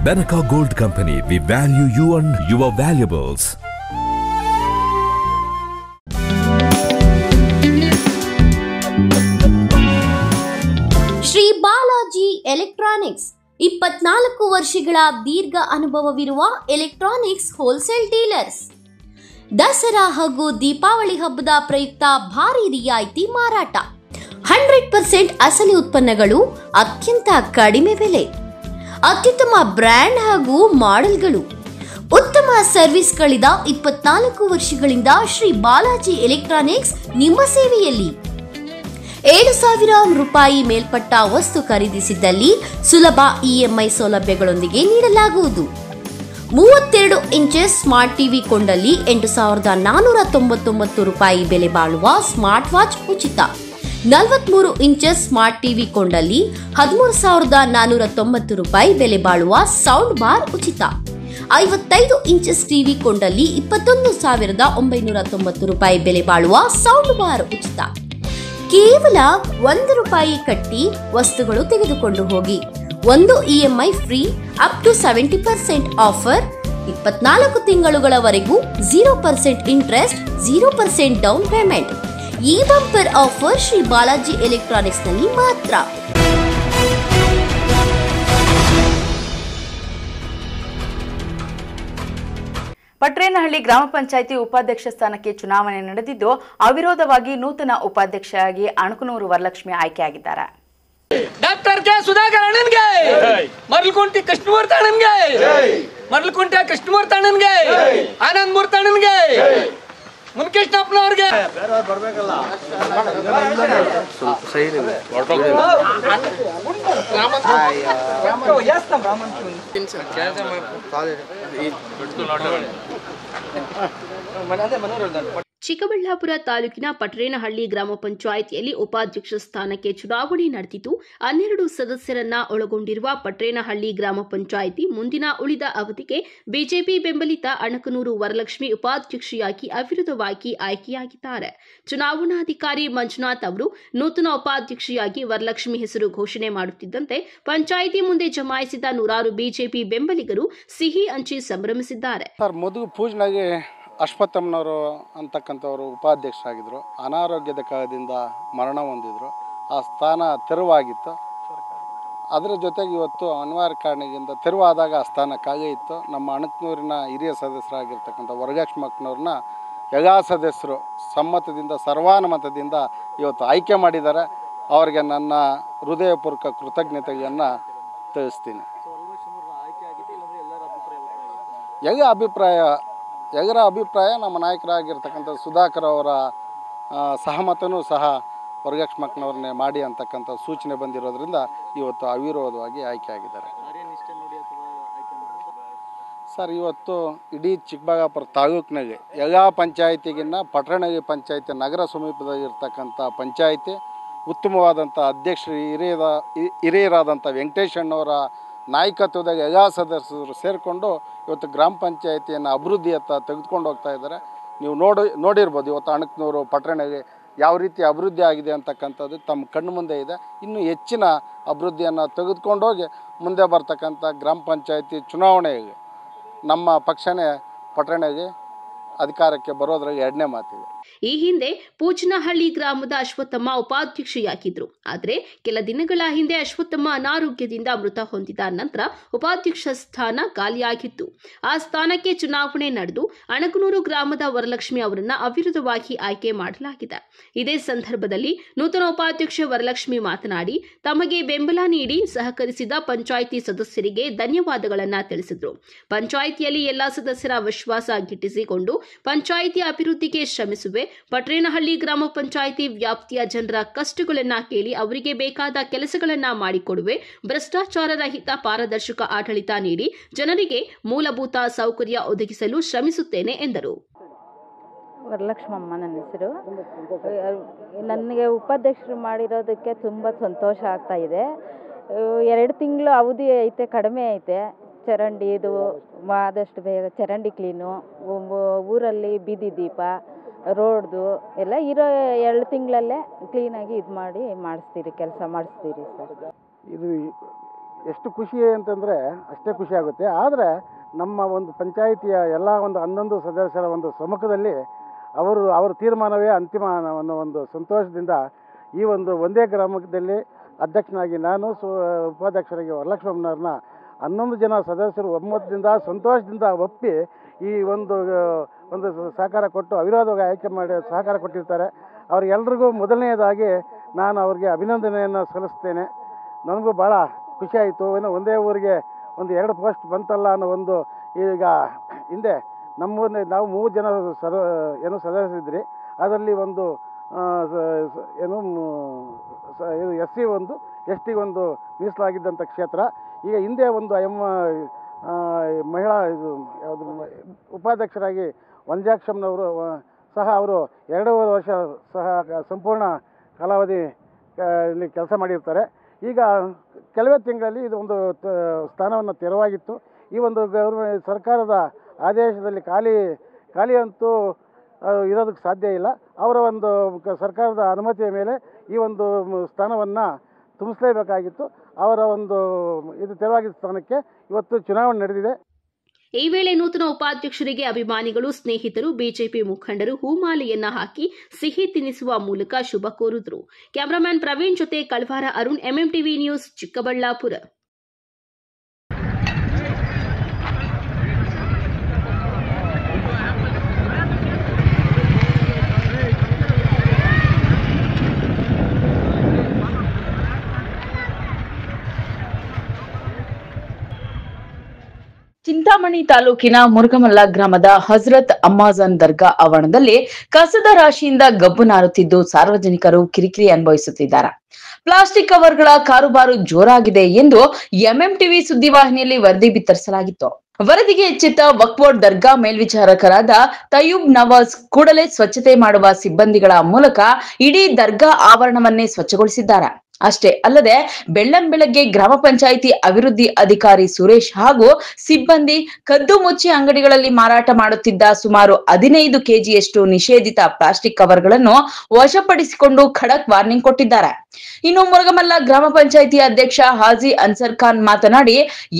Benaka Gold Company, we value you and your valuables. Shri Balaji electronics 24 ವರ್ಷಗಳ ದೀರ್ಘ ಅನುಭವವಿರುವ ಎಲೆಕ್ಟ್ರಾನಿಕ್ಸ್ ಹೋಲ್ಸೇಲ್ ಡೀಲರ್ಸ್. ದಸರಾ ಹಾಗೂ ದೀಪಾವಳಿ ಹಬ್ಬದ ಪ್ರಯುಕ್ತ ಭಾರಿ ರಿಯಾಯಿತಿ ಮಾರಾಟ. 100% ಅಸಲಿ ಉತ್ಪನ್ನಗಳು, ಅತ್ಯಂತ ಕಡಿಮೆ ಬೆಲೆ, ಅತ್ಯುತ್ತಮ ಬ್ರ್ಯಾಂಡ್ ಹಾಗೂ ಮಾಡೆಲ್ಗಳು, ಉತ್ತಮ ಸರ್ವಿಸ್ಗಳಿದ 24 ವರ್ಷಗಳಿಂದ ಶ್ರೀ ಬಾಲಾಜಿ ಎಲೆಕ್ಟ್ರಾನಿಕ್ಸ್ ನಿಮ್ಮ ಸೇವೆಯಲ್ಲಿ. 7,000 ರೂಪಾಯಿ ಮೇಲ್ಪಟ್ಟ ವಸ್ತು ಖರೀದಿಸಿದ್ದಲ್ಲಿ ಸುಲಭ EMI ಸೌಲಭ್ಯಗಳೊಂದಿಗೆ ನೀಡಲಾಗುವುದು. 32 ಇಂಚಸ್ ಸ್ಮಾರ್ಟ್ ಟಿವಿ ಕೊಂಡಲ್ಲಿ 8,499 ರೂಪಾಯಿ ಬೆಲೆ ಬಾಳುವ ಸ್ಮಾರ್ಟ್ ವಾಚ್ ಉಚಿತ. 43 ಇಂಚಸ್ ಸ್ಮಾರ್ಟ್ ಟಿವಿ ಕೊಂಡಲ್ಲಿ 13,490 ರೂಪಾಯಿ ಬೆಲೆ ಬಾಳುವ ಸೌಂಡ್ ಬಾರ್ ಉಚಿತ. 55 ಇಂಚಸ್ ಟಿವಿ ಕೊಂಡಲ್ಲಿ 21,990 ರೂಪಾಯಿ ಬೆಲೆ ಬಾಳುವ ಸೌಂಡ್ ಬಾರ್ ಉಚಿತ. ಕೇವಲ ₹1 ಕಟ್ಟಿ ವಸ್ತುಗಳು ತೆಗೆದುಕೊಂಡು ಹೋಗಿ. 1 EMI free up to 70% offer. 24 ತಿಂಗಳುಗಳವರೆಗೂ 0% ಇಂಟ್ರೆಸ್ಟ್, 0% ಡೌನ್ ಪೇಮೆಂಟ್. ಈ bumper offer Shri Balaji electronics ನಲ್ಲಿ ಮಾತ್ರ. ಪಟ್ರೇನಹಳ್ಳಿ ಗ್ರಾಮ ಪಂಚಾಯಿತಿ ಉಪಾಧ್ಯಕ್ಷ ಸ್ಥಾನಕ್ಕೆ ಚುನಾವಣೆ ನಡೆದಿದ್ದು, ಅವಿರೋಧವಾಗಿ ನೂತನ ಉಪಾಧ್ಯಕ್ಷರಾಗಿ ಅಣಕನೂರು ವರಲಕ್ಷ್ಮಿ ಆಯ್ಕೆಯಾಗಿದ್ದಾರೆ. ಡಾಕ್ಟರ್ ಕೆ ಸುಧಾಕರ್ ಅಣ್ಣನ್ಗೆ, ಮರ್ಲಕುಂಟಿ ಕೃಷ್ಣಮೂರ್ತಿ ಅಣ್ಣನ್ಗೆ, ಮರ್ಲಕುಂಟಿ ಕೃಷ್ಣಮೂರ್ತಿ ಅಣ್ಣನ್ಗೆ, ಆನಂದ್ ಮೂರ್ತಿ ಅಣ್ಣನ್ಗೆ, ಮುನ್ಕೃಷ್ಣಪ್ಪನವ್ರಿಗೆ ಚಿಕ್ಕಬಳ್ಳಾಪುರ ತಾಲೂಕಿನ ಪಟ್ರೇನಹಳ್ಳಿ ಗ್ರಾಮ ಪಂಚಾಯಿತಿಯಲ್ಲಿ ಉಪಾಧ್ಯಕ್ಷ ಸ್ಥಾನಕ್ಕೆ ಚುನಾವಣೆ ನಡೆದಿದ್ದು 12 ಸದಸ್ಯರನ್ನ ಒಳಗೊಂಡಿರುವ ಪಟ್ರೇನಹಳ್ಳಿ ಗ್ರಾಮ ಪಂಚಾಯಿತಿ ಮುಂದಿನ ಉಳಿದ ಅವಧಿಗೆ ಬಿಜೆಪಿ ಬೆಂಬಲಿತ ಅಣಕನೂರು ವರಲಕ್ಷ್ಮಿ ಉಪಾಧ್ಯಕ್ಷೆಯಾಗಿ ಅವಿರೋಧವಾಗಿ ಆಯ್ಕೆಯಾಗಿದ್ದಾರೆ. ಚುನಾವಣಾಧಿಕಾರಿ ಮಂಜುನಾಥ್ ಅವರು ನೂತನ ಉಪಾಧ್ಯಕ್ಷೆಯಾಗಿ ವರಲಕ್ಷ್ಮಿ ಹೆಸರು ಘೋಷಣೆ ಮಾಡುತ್ತಿದ್ದಂತೆ ಪಂಚಾಯಿತಿ ಮುಂದೆ ಜಮಾಯಿಸಿದ ನೂರಾರು ಬಿಜೆಪಿ ಬೆಂಬಲಿಗರು ಸಿಹಿ ಹಂಚಿ ಸಂಭ್ರಮಿಸಿದ್ದಾರೆ. ಅಶ್ವತ್ಥಮ್ಮನವರು ಅಂತಕ್ಕಂಥವರು ಉಪಾಧ್ಯಕ್ಷರಾಗಿದ್ದರು. ಅನಾರೋಗ್ಯದ ಕಾರಣದಿಂದ ಮರಣ ಹೊಂದಿದ್ರು. ಆ ಸ್ಥಾನ ತೆರವಾಗಿತ್ತು. ಅದರ ಜೊತೆಗೆ ಇವತ್ತು ಅನಿವಾರ್ಯ ಕಾರಣದಿಂದ ತೆರವಾದಾಗ ಆ ಸ್ಥಾನ ಖಾಲಿ ಇತ್ತು. ನಮ್ಮ ಅಣಕನೂರಿನ ಹಿರಿಯ ಸದಸ್ಯರಾಗಿರ್ತಕ್ಕಂಥ ವರಲಕ್ಷ್ಮಕ್ಕನವ್ರನ್ನ ಯಗಾ ಸದಸ್ಯರು ಸಮ್ಮತದಿಂದ ಸರ್ವಾನುಮತದಿಂದ ಇವತ್ತು ಆಯ್ಕೆ ಮಾಡಿದ್ದಾರೆ. ಅವರಿಗೆ ನನ್ನ ಹೃದಯಪೂರ್ವಕ ಕೃತಜ್ಞತೆಗಳನ್ನು ತಿಳಿಸ್ತೀನಿ. ಯಗರ ಅಭಿಪ್ರಾಯ ನಮ್ಮ ನಾಯಕರಾಗಿರ್ತಕ್ಕಂಥ ಸುಧಾಕರ್ ಅವರ ಸಹಮತನೂ ಸಹ ವರಲಕ್ಷ್ಮಕ್ಕನವ್ರನ್ನೇ ಮಾಡಿ ಅಂತಕ್ಕಂಥ ಸೂಚನೆ ಬಂದಿರೋದ್ರಿಂದ ಇವತ್ತು ಅವಿರೋಧವಾಗಿ ಆಯ್ಕೆಯಾಗಿದ್ದಾರೆ. ಸರ್, ಇವತ್ತು ಇಡೀ ಚಿಕ್ಕಬಳ್ಳಾಪುರ ತಾಲೂಕಿನಾಗೆ ಯಗಾ ಪಂಚಾಯಿತಿಗಿನ್ನ ಪಟ್ಟಣಗಿ ಪಂಚಾಯಿತಿ ನಗರ ಸಮೀಪದಾಗಿರ್ತಕ್ಕಂಥ ಪಂಚಾಯಿತಿ ಉತ್ತಮವಾದಂಥ ಅಧ್ಯಕ್ಷರು ಹಿರಿಯರಾದಂಥ ವೆಂಕಟೇಶಣ್ಣವರ ನಾಯಕತ್ವದಾಗ ಯಗಾ ಸದಸ್ಯರು ಸೇರಿಕೊಂಡು ಇವತ್ತು ಗ್ರಾಮ ಪಂಚಾಯಿತಿಯನ್ನು ಅಭಿವೃದ್ಧಿಯತ್ತ ತೆಗೆದುಕೊಂಡು ಹೋಗ್ತಾ ಇದ್ದಾರೆ. ನೀವು ನೋಡಿರ್ಬೋದು ಇವತ್ತು ಅಣಕನೂರು ಪಟ್ಟಣಗೆ ಯಾವ ರೀತಿ ಅಭಿವೃದ್ಧಿ ಆಗಿದೆ ಅಂತಕ್ಕಂಥದ್ದು ತಮ್ಮ ಕಣ್ಣು ಮುಂದೆ ಇದೆ. ಇನ್ನೂ ಹೆಚ್ಚಿನ ಅಭಿವೃದ್ಧಿಯನ್ನು ತೆಗೆದುಕೊಂಡೋಗಿ ಮುಂದೆ ಬರ್ತಕ್ಕಂಥ ಗ್ರಾಮ ಪಂಚಾಯಿತಿ ಚುನಾವಣೆಗೆ ನಮ್ಮ ಪಕ್ಷನೇ ಪಟ್ಟಣಗೆ ಅಧಿಕಾರಕ್ಕೆ ಬರೋದ್ರಾಗ ಎರಡನೇ ಮಾತಿದೆ. ಈ ಹಿಂದೆ ಪೂಚನಹಳ್ಳಿ ಗ್ರಾಮದ ಅಶ್ವತ್ಥಮ್ಮ ಉಪಾಧ್ಯಕ್ಷೆಯಾಗಿದ್ರು. ಆದರೆ ಕೆಲ ದಿನಗಳ ಹಿಂದೆ ಅಶ್ವತ್ಥಮ್ಮ ಅನಾರೋಗ್ಯದಿಂದ ಮೃತ ಹೊಂದಿದ ನಂತರ ಉಪಾಧ್ಯಕ್ಷ ಸ್ಥಾನ ಖಾಲಿಯಾಗಿತ್ತು. ಆ ಸ್ಥಾನಕ್ಕೆ ಚುನಾವಣೆ ನಡೆದು ಅಣಕನೂರು ಗ್ರಾಮದ ವರಲಕ್ಷ್ಮಿ ಅವರನ್ನ ಅವಿರೋಧವಾಗಿ ಆಯ್ಕೆ ಮಾಡಲಾಗಿದೆ. ಇದೇ ಸಂದರ್ಭದಲ್ಲಿ ನೂತನ ಉಪಾಧ್ಯಕ್ಷೆ ವರಲಕ್ಷ್ಮಿ ಮಾತನಾಡಿ, ತಮಗೆ ಬೆಂಬಲ ನೀಡಿ ಸಹಕರಿಸಿದ ಪಂಚಾಯಿತಿ ಸದಸ್ಯರಿಗೆ ಧನ್ಯವಾದಗಳನ್ನು ತಿಳಿಸಿದರು. ಪಂಚಾಯಿತಿಯಲ್ಲಿ ಎಲ್ಲಾ ಸದಸ್ಯರ ವಿಶ್ವಾಸ ಗಿಟ್ಟಿಸಿಕೊಂಡು ಪಂಚಾಯಿತಿ ಅಭಿವೃದ್ಧಿಗೆ ಶ್ರಮಿಸುವೆ. ಪಟ್ರೇನಹಳ್ಳಿ ಗ್ರಾಮ ಪಂಚಾಯಿತಿ ವ್ಯಾಪ್ತಿಯ ಜನರ ಕಷ್ಟಗಳನ್ನ ಕೇಳಿ ಅವರಿಗೆ ಬೇಕಾದ ಕೆಲಸಗಳನ್ನ ಮಾಡಿಕೊಡುವೆ. ಭ್ರಷ್ಟಾಚಾರ ರಹಿತ ಪಾರದರ್ಶಕ ಆಡಳಿತ ನೀಡಿ ಜನರಿಗೆ ಮೂಲಭೂತ ಸೌಕರ್ಯ ಒದಗಿಸಲು ಶ್ರಮಿಸುತ್ತೇನೆ ಎಂದರು. ವರಲಕ್ಷ್ಮಮ್ಮ ನನ್ನ ಹೆಸರು. ನನಗೆ ಉಪಾಧ್ಯಕ್ಷರು ಮಾಡಿರೋದಕ್ಕೆ ತುಂಬ ಸಂತೋಷ ಆಗ್ತಾ ಇದೆ. 2 ತಿಂಗಳು ಅವಧಿ ಐತೆ, ಕಡಿಮೆ ಐತೆ. ಚರಂಡಿ ಇದು ಆದಷ್ಟು ಬೇಗ ಚರಂಡಿ ಕ್ಲೀನು, ಊರಲ್ಲಿ ಬೀದಿ ದೀಪ, ರೋಡ್ದು ಎಲ್ಲ ಇರೋ 2 ತಿಂಗಳಲ್ಲೇ ಕ್ಲೀನಾಗಿ ಇದು ಮಾಡಿ ಮಾಡಿಸ್ತೀರಿ, ಕೆಲಸ ಮಾಡಿಸ್ತೀರಿ ಸರ್. ಇದು ಎಷ್ಟು ಖುಷಿ ಅಂತಂದರೆ ಅಷ್ಟೇ ಖುಷಿ ಆಗುತ್ತೆ. ಆದರೆ ನಮ್ಮ ಒಂದು ಪಂಚಾಯಿತಿಯ ಎಲ್ಲ ಒಂದು 11 ಸದಸ್ಯರ ಒಂದು ಸಮ್ಮುಖದಲ್ಲಿ ಅವರ ತೀರ್ಮಾನವೇ ಅಂತಿಮ ಅನ್ನೋ ಒಂದು ಸಂತೋಷದಿಂದ ಈ ಒಂದು ಒಂದೇ ಗ್ರಾಮದಲ್ಲಿ ಅಧ್ಯಕ್ಷನಾಗಿ ನಾನು ಉಪಾಧ್ಯಕ್ಷರಾಗಿ ವರಲಕ್ಷ್ಮಮ್ಮನವ್ರನ್ನ 11 ಜನ ಸದಸ್ಯರು ಒಮ್ಮತದಿಂದ ಸಂತೋಷದಿಂದ ಒಪ್ಪಿ ಈ ಒಂದು ಸಹಕಾರ ಕೊಟ್ಟು ಅವಿರೋಧವಾಗಿ ಆಯ್ಕೆ ಮಾಡಿ ಸಹಕಾರ ಕೊಟ್ಟಿರ್ತಾರೆ. ಅವ್ರಿಗೆಲ್ರಿಗೂ ಮೊದಲನೆಯದಾಗಿ ನಾನು ಅವ್ರಿಗೆ ಅಭಿನಂದನೆಯನ್ನು ಸಲ್ಲಿಸ್ತೇನೆ. ನನಗೂ ಭಾಳ ಖುಷಿಯಾಯಿತು. ಒಂದೇ ಊರಿಗೆ 2 ಪೋಸ್ಟ್ ಬಂತಲ್ಲ ಅನ್ನೋ ಒಂದು, ಈಗ ಹಿಂದೆ ನಮ್ಮೂರಿನ ನಾವು 3 ಜನ ಸದಸ್ಯರಿದ್ರಿ. ಅದರಲ್ಲಿ ಒಂದು SC ಒಂದು ST ಒಂದು ಮೀಸಲಾಗಿದ್ದಂಥ ಕ್ಷೇತ್ರ. ಈಗ ಹಿಂದೆ ಒಂದು ಮಹಿಳಾ ಇದು ಯಾವುದು ಉಪಾಧ್ಯಕ್ಷರಾಗಿ ವಂಜಾಕ್ಷಮ್ನವರು ಸಹ ಅವರು 2.5 ವರ್ಷ ಸಹ ಸಂಪೂರ್ಣ ಕಾಲಾವಧಿ ಇಲ್ಲಿ ಕೆಲಸ ಮಾಡಿರ್ತಾರೆ. ಈಗ ಕೆಲವೇ ತಿಂಗಳಲ್ಲಿ ಇದು ಒಂದು ಸ್ಥಾನವನ್ನು ತೆರವಾಗಿತ್ತು. ಈ ಒಂದು ಸರ್ಕಾರದ ಆದೇಶದಲ್ಲಿ ಖಾಲಿ ಅಂತೂ ಇರೋದಕ್ಕೆ ಸಾಧ್ಯ ಇಲ್ಲ. ಅವರ ಒಂದು ಸರ್ಕಾರದ ಅನುಮತಿಯ ಮೇಲೆ ಈ ಒಂದು ಸ್ಥಾನವನ್ನು ತುಂಬಿಸಲೇಬೇಕಾಗಿತ್ತು. ಅವರ ಒಂದು ಇದು ತೆರವಾಗಿದ್ದ ಸ್ಥಾನಕ್ಕೆ ಇವತ್ತು ಚುನಾವಣೆ ನಡೆದಿದೆ. ಈ ವೇಳೆ ನೂತನ ಉಪಾಧ್ಯಕ್ಷರಿಗೆ ಅಭಿಮಾನಿಗಳು, ಸ್ನೇಹಿತರು, ಬಿಜೆಪಿ ಮುಖಂಡರು ಹೂಮಾಲೆಯನ್ನ ಹಾಕಿ ಸಿಹಿ ತಿನ್ನಿಸುವ ಮೂಲಕ ಶುಭ ಕೋರಿದ್ರು. ಕ್ಯಾಮರಾಮನ್ ಪ್ರವೀಣ್ ಜೊತೆ ಕಳ್ವಾರ ಅರುಣ್, ಎಂಎಂಟಿವಿ ನ್ಯೂಸ್, ಚಿಕ್ಕಬಳ್ಳಾಪುರ. ಚಿಂತಾಮಣಿ ತಾಲೂಕಿನ ಮುರುಗಮಲ್ಲ ಗ್ರಾಮದ ಹಜರತ್ ಅಮ್ಮಾಜನ್ ದರ್ಗಾ ಆವರಣದಲ್ಲಿ ಕಸದ ರಾಶಿಯಿಂದ ಗಬ್ಬು ನಾರುತ್ತಿದ್ದು ಸಾರ್ವಜನಿಕರು ಕಿರಿಕಿರಿ ಅನುಭವಿಸುತ್ತಿದ್ದಾರೆ. ಪ್ಲಾಸ್ಟಿಕ್ ಕವರ್ಗಳ ಕಾರುಬಾರು ಜೋರಾಗಿದೆ ಎಂದು ಎಂಎಂಟಿವಿ ಸುದ್ದಿವಾಹಿನಿಯಲ್ಲಿ ವರದಿ ಬಿತ್ತರಿಸಲಾಗಿತ್ತು. ವರದಿಗೆ ಎಚ್ಚೆತ್ತ ವಕ್ಫ್ ದರ್ಗಾ ಮೇಲ್ವಿಚಾರಕರಾದ ತಯ್ಯೂಬ್ ನವಾಜ್ ಕೂಡಲೇ ಸ್ವಚ್ಛತೆ ಮಾಡುವ ಸಿಬ್ಬಂದಿಗಳ ಮೂಲಕ ಇಡೀ ದರ್ಗಾ ಆವರಣವನ್ನೇ ಸ್ವಚ್ಛಗೊಳಿಸಿದ್ದಾರೆ. ಅಷ್ಟೇ ಅಲ್ಲದೆ ಬೆಳ್ಳಂಬೆಳಗ್ಗೆ ಗ್ರಾಮ ಪಂಚಾಯಿತಿ ಅಭಿವೃದ್ಧಿ ಅಧಿಕಾರಿ ಸುರೇಶ್ ಹಾಗೂ ಸಿಬ್ಬಂದಿ ಕದ್ದು ಮುಚ್ಚಿ ಅಂಗಡಿಗಳಲ್ಲಿ ಮಾರಾಟ ಮಾಡುತ್ತಿದ್ದ ಸುಮಾರು 15 ಕೆಜಿಯಷ್ಟು ನಿಷೇಧಿತ ಪ್ಲಾಸ್ಟಿಕ್ ಕವರ್ಗಳನ್ನು ವಶಪಡಿಸಿಕೊಂಡು ಖಡಕ್ ವಾರ್ನಿಂಗ್ ಕೊಟ್ಟಿದ್ದಾರೆ. ಇನ್ನು ಮುರುಗಮಲ್ಲ ಗ್ರಾಮ ಪಂಚಾಯಿತಿ ಅಧ್ಯಕ್ಷ ಹಾಜಿ ಅನ್ಸರ್ ಖಾನ್ ಮಾತನಾಡಿ,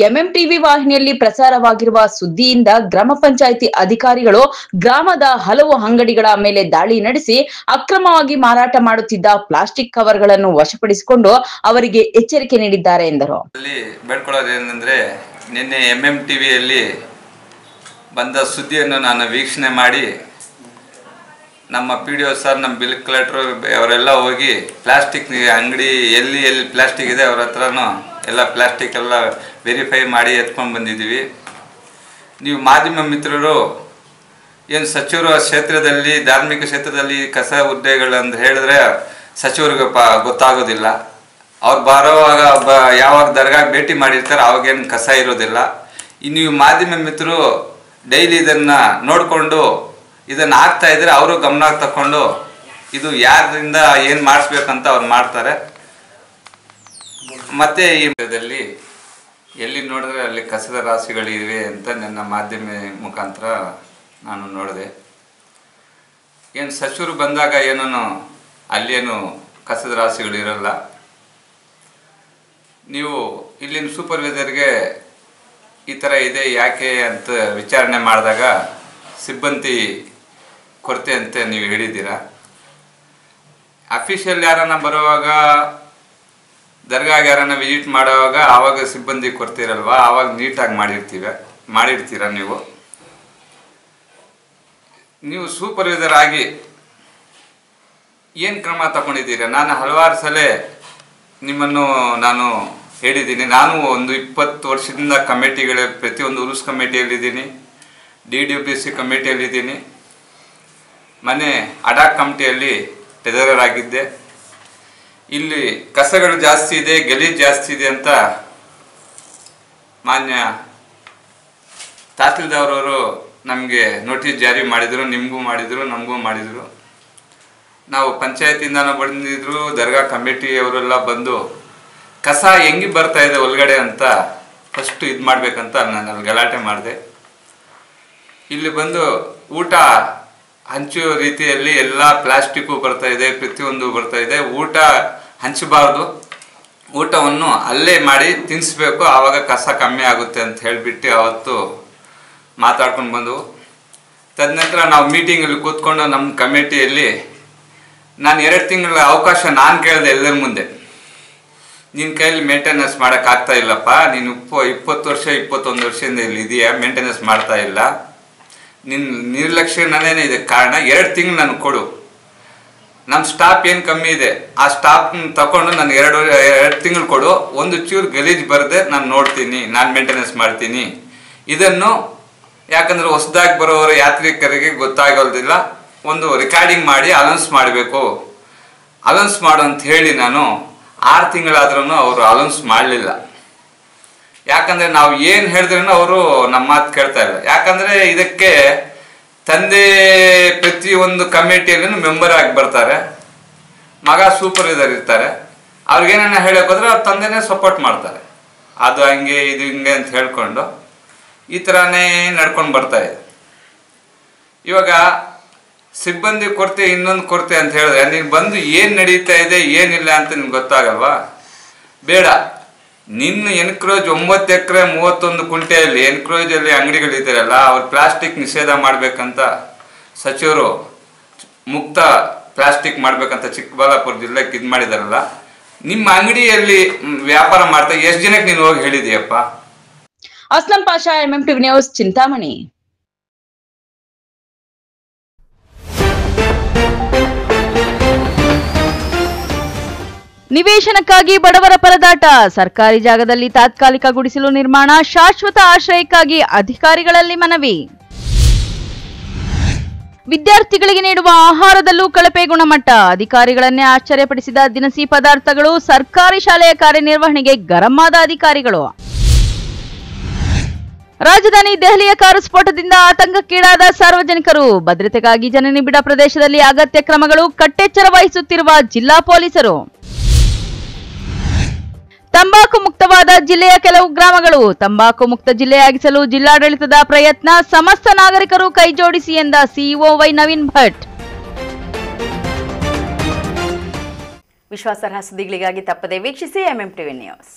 ಎಂಎಂಟಿವಿ ವಾಹಿನಿಯಲ್ಲಿ ಪ್ರಸಾರವಾಗಿರುವ ಸುದ್ದಿಯಿಂದ ಗ್ರಾಮ ಪಂಚಾಯಿತಿ ಅಧಿಕಾರಿಗಳು ಗ್ರಾಮದ ಹಲವು ಅಂಗಡಿಗಳ ಮೇಲೆ ದಾಳಿ ನಡೆಸಿ ಅಕ್ರಮವಾಗಿ ಮಾರಾಟ ಮಾಡುತ್ತಿದ್ದ ಪ್ಲಾಸ್ಟಿಕ್ ಕವರ್ಗಳನ್ನು ವಶಪಡಿಸಿಕೊಂಡು ಅವರಿಗೆ ಎಚ್ಚರಿಕೆ ನೀಡಿದ್ದಾರೆ ಎಂದರು. ಬೇಡ್ಕೊಳ್ಳೋದೇನೆಂದ್ರೆ, ನಿನ್ನೆ ಎಂಎಂಟಿವಿಯಲ್ಲಿ ಬಂದ ಸುದ್ದಿಯನ್ನು ನಾನು ವೀಕ್ಷಣೆ ಮಾಡಿ ನಮ್ಮ PDO ಸರ್, ನಮ್ಮ ಬಿಲ್ ಕಲೆಕ್ಟ್ರು ಅವರೆಲ್ಲ ಹೋಗಿ ಪ್ಲಾಸ್ಟಿಕ್ ಅಂಗಡಿ ಎಲ್ಲಿ ಪ್ಲಾಸ್ಟಿಕ್ ಇದೆ ಅವ್ರ ಹತ್ರನೂ ಎಲ್ಲ ಪ್ಲಾಸ್ಟಿಕ್ ಎಲ್ಲ ವೆರಿಫೈ ಮಾಡಿ ಎತ್ಕೊಂಡು ಬಂದಿದ್ದೀವಿ. ನೀವು ಮಾಧ್ಯಮ ಮಿತ್ರರು ಏನು ಸಚಿವರ ಕ್ಷೇತ್ರದಲ್ಲಿ, ಧಾರ್ಮಿಕ ಕ್ಷೇತ್ರದಲ್ಲಿ ಕಸ ಹುದ್ದೆಗಳಂತ ಹೇಳಿದ್ರೆ ಸಚಿವರಿಗೆ ಗೊತ್ತಾಗೋದಿಲ್ಲ. ಅವ್ರು ಬರೋವಾಗ ಯಾವಾಗ ದರ್ಗಾಗೆ ಭೇಟಿ ಮಾಡಿರ್ತಾರೆ ಅವಾಗೇನು ಕಸ ಇರೋದಿಲ್ಲ. ನೀವು ಮಾಧ್ಯಮ ಮಿತ್ರರು ಡೈಲಿ ಇದನ್ನು ನೋಡಿಕೊಂಡು ಇದನ್ನು ಆಗ್ತಾ ಇದ್ರೆ ಅವರು ಗಮನ ತಗೊಂಡು ಇದು ಯಾರಿಂದ ಏನು ಮಾಡಿಸ್ಬೇಕಂತ ಅವ್ರು ಮಾಡ್ತಾರೆ. ಮತ್ತು ಈ ಮಧ್ಯದಲ್ಲಿ ಎಲ್ಲಿ ನೋಡಿದ್ರೆ ಅಲ್ಲಿ ಕಸದ ರಾಶಿಗಳಿವೆ ಅಂತ ನನ್ನ ಮಾಧ್ಯಮ ಮುಖಾಂತರ ನಾನು ನೋಡಿದೆ. ಏನು ಸಚಿವರು ಬಂದಾಗ ಏನೂ ಅಲ್ಲೇನು ಕಸದ ರಾಶಿಗಳಿರಲ್ಲ. ನೀವು ಇಲ್ಲಿನ ಸೂಪರ್ವೈಸರ್ಗೆ ಈ ಥರ ಇದೆ ಯಾಕೆ ಅಂತ ವಿಚಾರಣೆ ಮಾಡಿದಾಗ ಸಿಬ್ಬಂದಿ ಕೊರತೆ ಅಂತ ನೀವು ಹೇಳಿದ್ದೀರಾ. ಅಫಿಷಿಯಲ್ ಯಾರನ್ನ ಬರುವಾಗ, ದರ್ಗಾಗೆ ಯಾರನ್ನ ವಿಸಿಟ್ ಮಾಡುವಾಗ ಆವಾಗ ಸಿಬ್ಬಂದಿ ಕೊರತೆ ಇರಲ್ವಾ? ಆವಾಗ ನೀಟಾಗಿ ಮಾಡಿರ್ತೀರ ನೀವು ಸೂಪರ್ವೈಸರ್ ಆಗಿ ಏನು ಕ್ರಮ ತಗೊಂಡಿದ್ದೀರಾ? ನಾನು ಹಲವಾರು ಸಲ ನಿಮ್ಮನ್ನು ನಾನು ಹೇಳಿದ್ದೀನಿ. ನಾನು ಒಂದು 20 ವರ್ಷದಿಂದ ಕಮಿಟಿಗಳ ಪ್ರತಿಯೊಂದು ರೂಲ್ಸ್ ಕಮಿಟಿಯಲ್ಲಿದ್ದೀನಿ, DWBC ಕಮಿಟಿಯಲ್ಲಿದ್ದೀನಿ, ಮನೆ ಅಡಾಕ್ ಕಮಿಟಿಯಲ್ಲಿ ಟ್ರೆಜರರ್ ಆಗಿದ್ದೆ. ಇಲ್ಲಿ ಕಸಗಳು ಜಾಸ್ತಿ ಇದೆ, ಗಲೀಜು ಜಾಸ್ತಿ ಇದೆ ಅಂತ ಮಾನ್ಯ ತಹಸೀಲ್ದಾರವರು ನಮಗೆ ನೋಟಿಸ್ ಜಾರಿ ಮಾಡಿದರು. ನಿಮಗೂ ಮಾಡಿದರು, ನಮಗೂ ಮಾಡಿದರು. ನಾವು ಪಂಚಾಯತಿಂದನೂ ಬಂದಿದ್ರು, ದರ್ಗಾ ಕಮಿಟಿಯವರೆಲ್ಲ ಬಂದು ಕಸ ಹೆಂಗೆ ಬರ್ತಾ ಇದೆ ಒಳಗಡೆ ಅಂತ ಫಸ್ಟು ಇದು ಮಾಡಬೇಕಂತ ನಾನು ಗಲಾಟೆ ಮಾಡಿದೆ. ಇಲ್ಲಿ ಬಂದು ಊಟ ಹಂಚುವ ರೀತಿಯಲ್ಲಿ ಎಲ್ಲ ಪ್ಲಾಸ್ಟಿಕ್ಕು ಬರ್ತಾ ಇದೆ, ಪ್ರತಿಯೊಂದು ಬರ್ತಾ ಇದೆ. ಊಟ ಹಂಚಬಾರ್ದು, ಊಟವನ್ನು ಅಲ್ಲೇ ಮಾಡಿ ತಿನ್ನಿಸ್ಬೇಕು, ಆವಾಗ ಕಸ ಕಮ್ಮಿ ಆಗುತ್ತೆ ಅಂತ ಹೇಳಿಬಿಟ್ಟು ಅವತ್ತು ಮಾತಾಡ್ಕೊಂಡು ಬಂದವು. ತದನಂತರ ನಾವು ಮೀಟಿಂಗಲ್ಲಿ ಕೂತ್ಕೊಂಡು ನಮ್ಮ ಕಮಿಟಿಯಲ್ಲಿ ನಾನು 2 ತಿಂಗಳ ಅವಕಾಶ ನಾನು ಕೇಳಿದೆ ಎಲ್ಲರ ಮುಂದೆ. ನಿನ್ನ ಕೈಯಲ್ಲಿ ಮೇಂಟೆನೆನ್ಸ್ ಮಾಡೋಕ್ಕಾಗ್ತಾ ಇಲ್ಲಪ್ಪ, ನೀನು 20 ವರ್ಷ 21 ವರ್ಷದಿಂದ ಇಲ್ಲಿ ಇದೆಯಾ, ಮೇಂಟೆನೆನ್ಸ್ ಮಾಡ್ತಾ ಇಲ್ಲ, ನಿನ್ನ ನಿರ್ಲಕ್ಷ್ಯನೇ ಇದೆ ಕಾರಣ. 2 ತಿಂಗಳು ನನಗೆ ಕೊಡು, ನಮ್ಮ ಸ್ಟಾಫ್ ಏನು ಕಮ್ಮಿ ಇದೆ ಆ ಸ್ಟಾಫ್ನ ತಗೊಂಡು ನನಗೆ 2 ತಿಂಗಳು ಕೊಡು, ಒಂದು ಚೂರು ಗಲೀಜು ಬರದೆ ನಾನು ನೋಡ್ತೀನಿ, ನಾನು ಮೇಂಟೆನೆನ್ಸ್ ಮಾಡ್ತೀನಿ. ಇದನ್ನು ಯಾಕಂದರೆ ಹೊಸದಾಗಿ ಬರೋರು ಯಾತ್ರಿಕರಿಗೆ ಗೊತ್ತಾಗೋದಿಲ್ಲ, ಒಂದು ರೆಕಾರ್ಡಿಂಗ್ ಮಾಡಿ ಅನೌನ್ಸ್ ಮಾಡಬೇಕು, ಅನೌನ್ಸ್ ಮಾಡು ಅಂತ ಹೇಳಿ ನಾನು 6 ತಿಂಗಳಾದ್ರೂ ಅವರು ಅನೌನ್ಸ್ ಮಾಡಲಿಲ್ಲ. ಯಾಕಂದರೆ ನಾವು ಏನು ಹೇಳಿದ್ರೂ ಅವರು ನಮ್ಮ ಮಾತು ಕೇಳ್ತಾ ಇಲ್ಲ. ಯಾಕಂದರೆ ಇದಕ್ಕೆ ತಂದೆ ಪ್ರತಿಯೊಂದು ಕಮಿಟಿಯಲ್ಲೂ ಮೆಂಬರ್ ಆಗಿ ಬರ್ತಾರೆ, ಮಗ ಸೂಪರ್ವೈಸರ್ ಇರ್ತಾರೆ. ಅವ್ರಿಗೇನ ಹೇಳೋಕೋದ್ರೆ ಅವ್ರ ತಂದೆನೇ ಸಪೋರ್ಟ್ ಮಾಡ್ತಾರೆ. ಅದು ಹಂಗೆ ಇದು ಹಿಂಗೆ ಅಂತ ಹೇಳ್ಕೊಂಡು ಈ ಥರನೇ ನಡ್ಕೊಂಡು ಬರ್ತಾಯಿದೆ. ಇವಾಗ ಸಿಬ್ಬಂದಿ ಕೊರತೆ, ಇನ್ನೊಂದು ಕೊರತೆ ಅಂತ ಹೇಳಿದ್ರೆ ನೀನು ಬಂದು ಏನು ನಡೀತಾ ಇದೆ ಏನಿಲ್ಲ ಅಂತ ನಿಮ್ಗೆ ಗೊತ್ತಾಗಲ್ವಾ? ಬೇಡ, ನಿನ್ನ ಎನ್ಕ್ರೋಜ್ 9 ಎಕರೆ 31 ಕುಂಟೆಯಲ್ಲಿ ಎನ್ಕ್ರೋಜಲ್ಲಿ ಅಂಗಡಿಗಳಿದ್ದಾರಲ್ಲ, ಅವ್ರು ಪ್ಲಾಸ್ಟಿಕ್ ನಿಷೇಧ ಮಾಡಬೇಕಂತ ಸಚಿವರು ಮುಕ್ತ ಪ್ಲಾಸ್ಟಿಕ್ ಮಾಡಬೇಕಂತ ಚಿಕ್ಕಬಳ್ಳಾಪುರ ಜಿಲ್ಲೆಗೆ ಇದು ಮಾಡಿದಾರಲ್ಲ, ನಿಮ್ಮ ಅಂಗಡಿಯಲ್ಲಿ ವ್ಯಾಪಾರ ಮಾಡ್ತಾ ಎಷ್ಟು ಜನಕ್ಕೆ ನೀನು ಹೋಗಿ ಹೇಳಿದೀಯಪ್ಪ? Aslam Pasha, MMTV news, Chintamani. ನಿವೇಶನಕ್ಕಾಗಿ ಬಡವರ ಪರದಾಟ, ಸರ್ಕಾರಿ ಜಾಗದಲ್ಲಿ ತಾತ್ಕಾಲಿಕ ಗುಡಿಸಲು ನಿರ್ಮಾಣ, ಶಾಶ್ವತ ಆಶ್ರಯಕ್ಕಾಗಿ ಅಧಿಕಾರಿಗಳಲ್ಲಿ ಮನವಿ. ವಿದ್ಯಾರ್ಥಿಗಳಿಗೆ ನೀಡುವ ಆಹಾರದಲ್ಲೂ ಕಳಪೆ ಗುಣಮಟ್ಟ, ಅಧಿಕಾರಿಗಳನ್ನೇ ಆಶ್ಚರ್ಯಪಡಿಸಿದ ದಿನಸಿ ಪದಾರ್ಥಗಳು, ಸರ್ಕಾರಿ ಶಾಲೆಯ ಕಾರ್ಯನಿರ್ವಹಣೆಗೆ ಗರಂ ಆದ ಅಧಿಕಾರಿಗಳು. ರಾಜಧಾನಿ ದೆಹಲಿಯ ಕಾರು ಸ್ಫೋಟದಿಂದ ಆತಂಕಕ್ಕೀಡಾದ ಸಾರ್ವಜನಿಕರು, ಭದ್ರತೆಗಾಗಿ ಜನನಿಬಿಡ ಪ್ರದೇಶದಲ್ಲಿ ಅಗತ್ಯ ಕ್ರಮಗಳು, ಕಟ್ಟೆಚ್ಚರ ವಹಿಸುತ್ತಿರುವ ಜಿಲ್ಲಾ ಪೊಲೀಸರು. ತಂಬಾಕು ಮುಕ್ತವಾದ ಜಿಲ್ಲೆಯ ಕೆಲವು ಗ್ರಾಮಗಳು, ತಂಬಾಕು ಮುಕ್ತ ಜಿಲ್ಲೆಯಾಗಿಸಲು ಜಿಲ್ಲಾಡಳಿತದ ಪ್ರಯತ್ನ, ಸಮಸ್ತ ನಾಗರಿಕರು ಕೈಜೋಡಿಸಿ ಎಂದ ಸಿಇಒ ವೈ ನವೀನ್ ಭಟ್. ವಿಶ್ವಾಸಾರ್ಹ ಸುದ್ದಿಗಳಿಗಾಗಿ ತಪ್ಪದೆ ವೀಕ್ಷಿಸಿ MMTV ನ್ಯೂಸ್.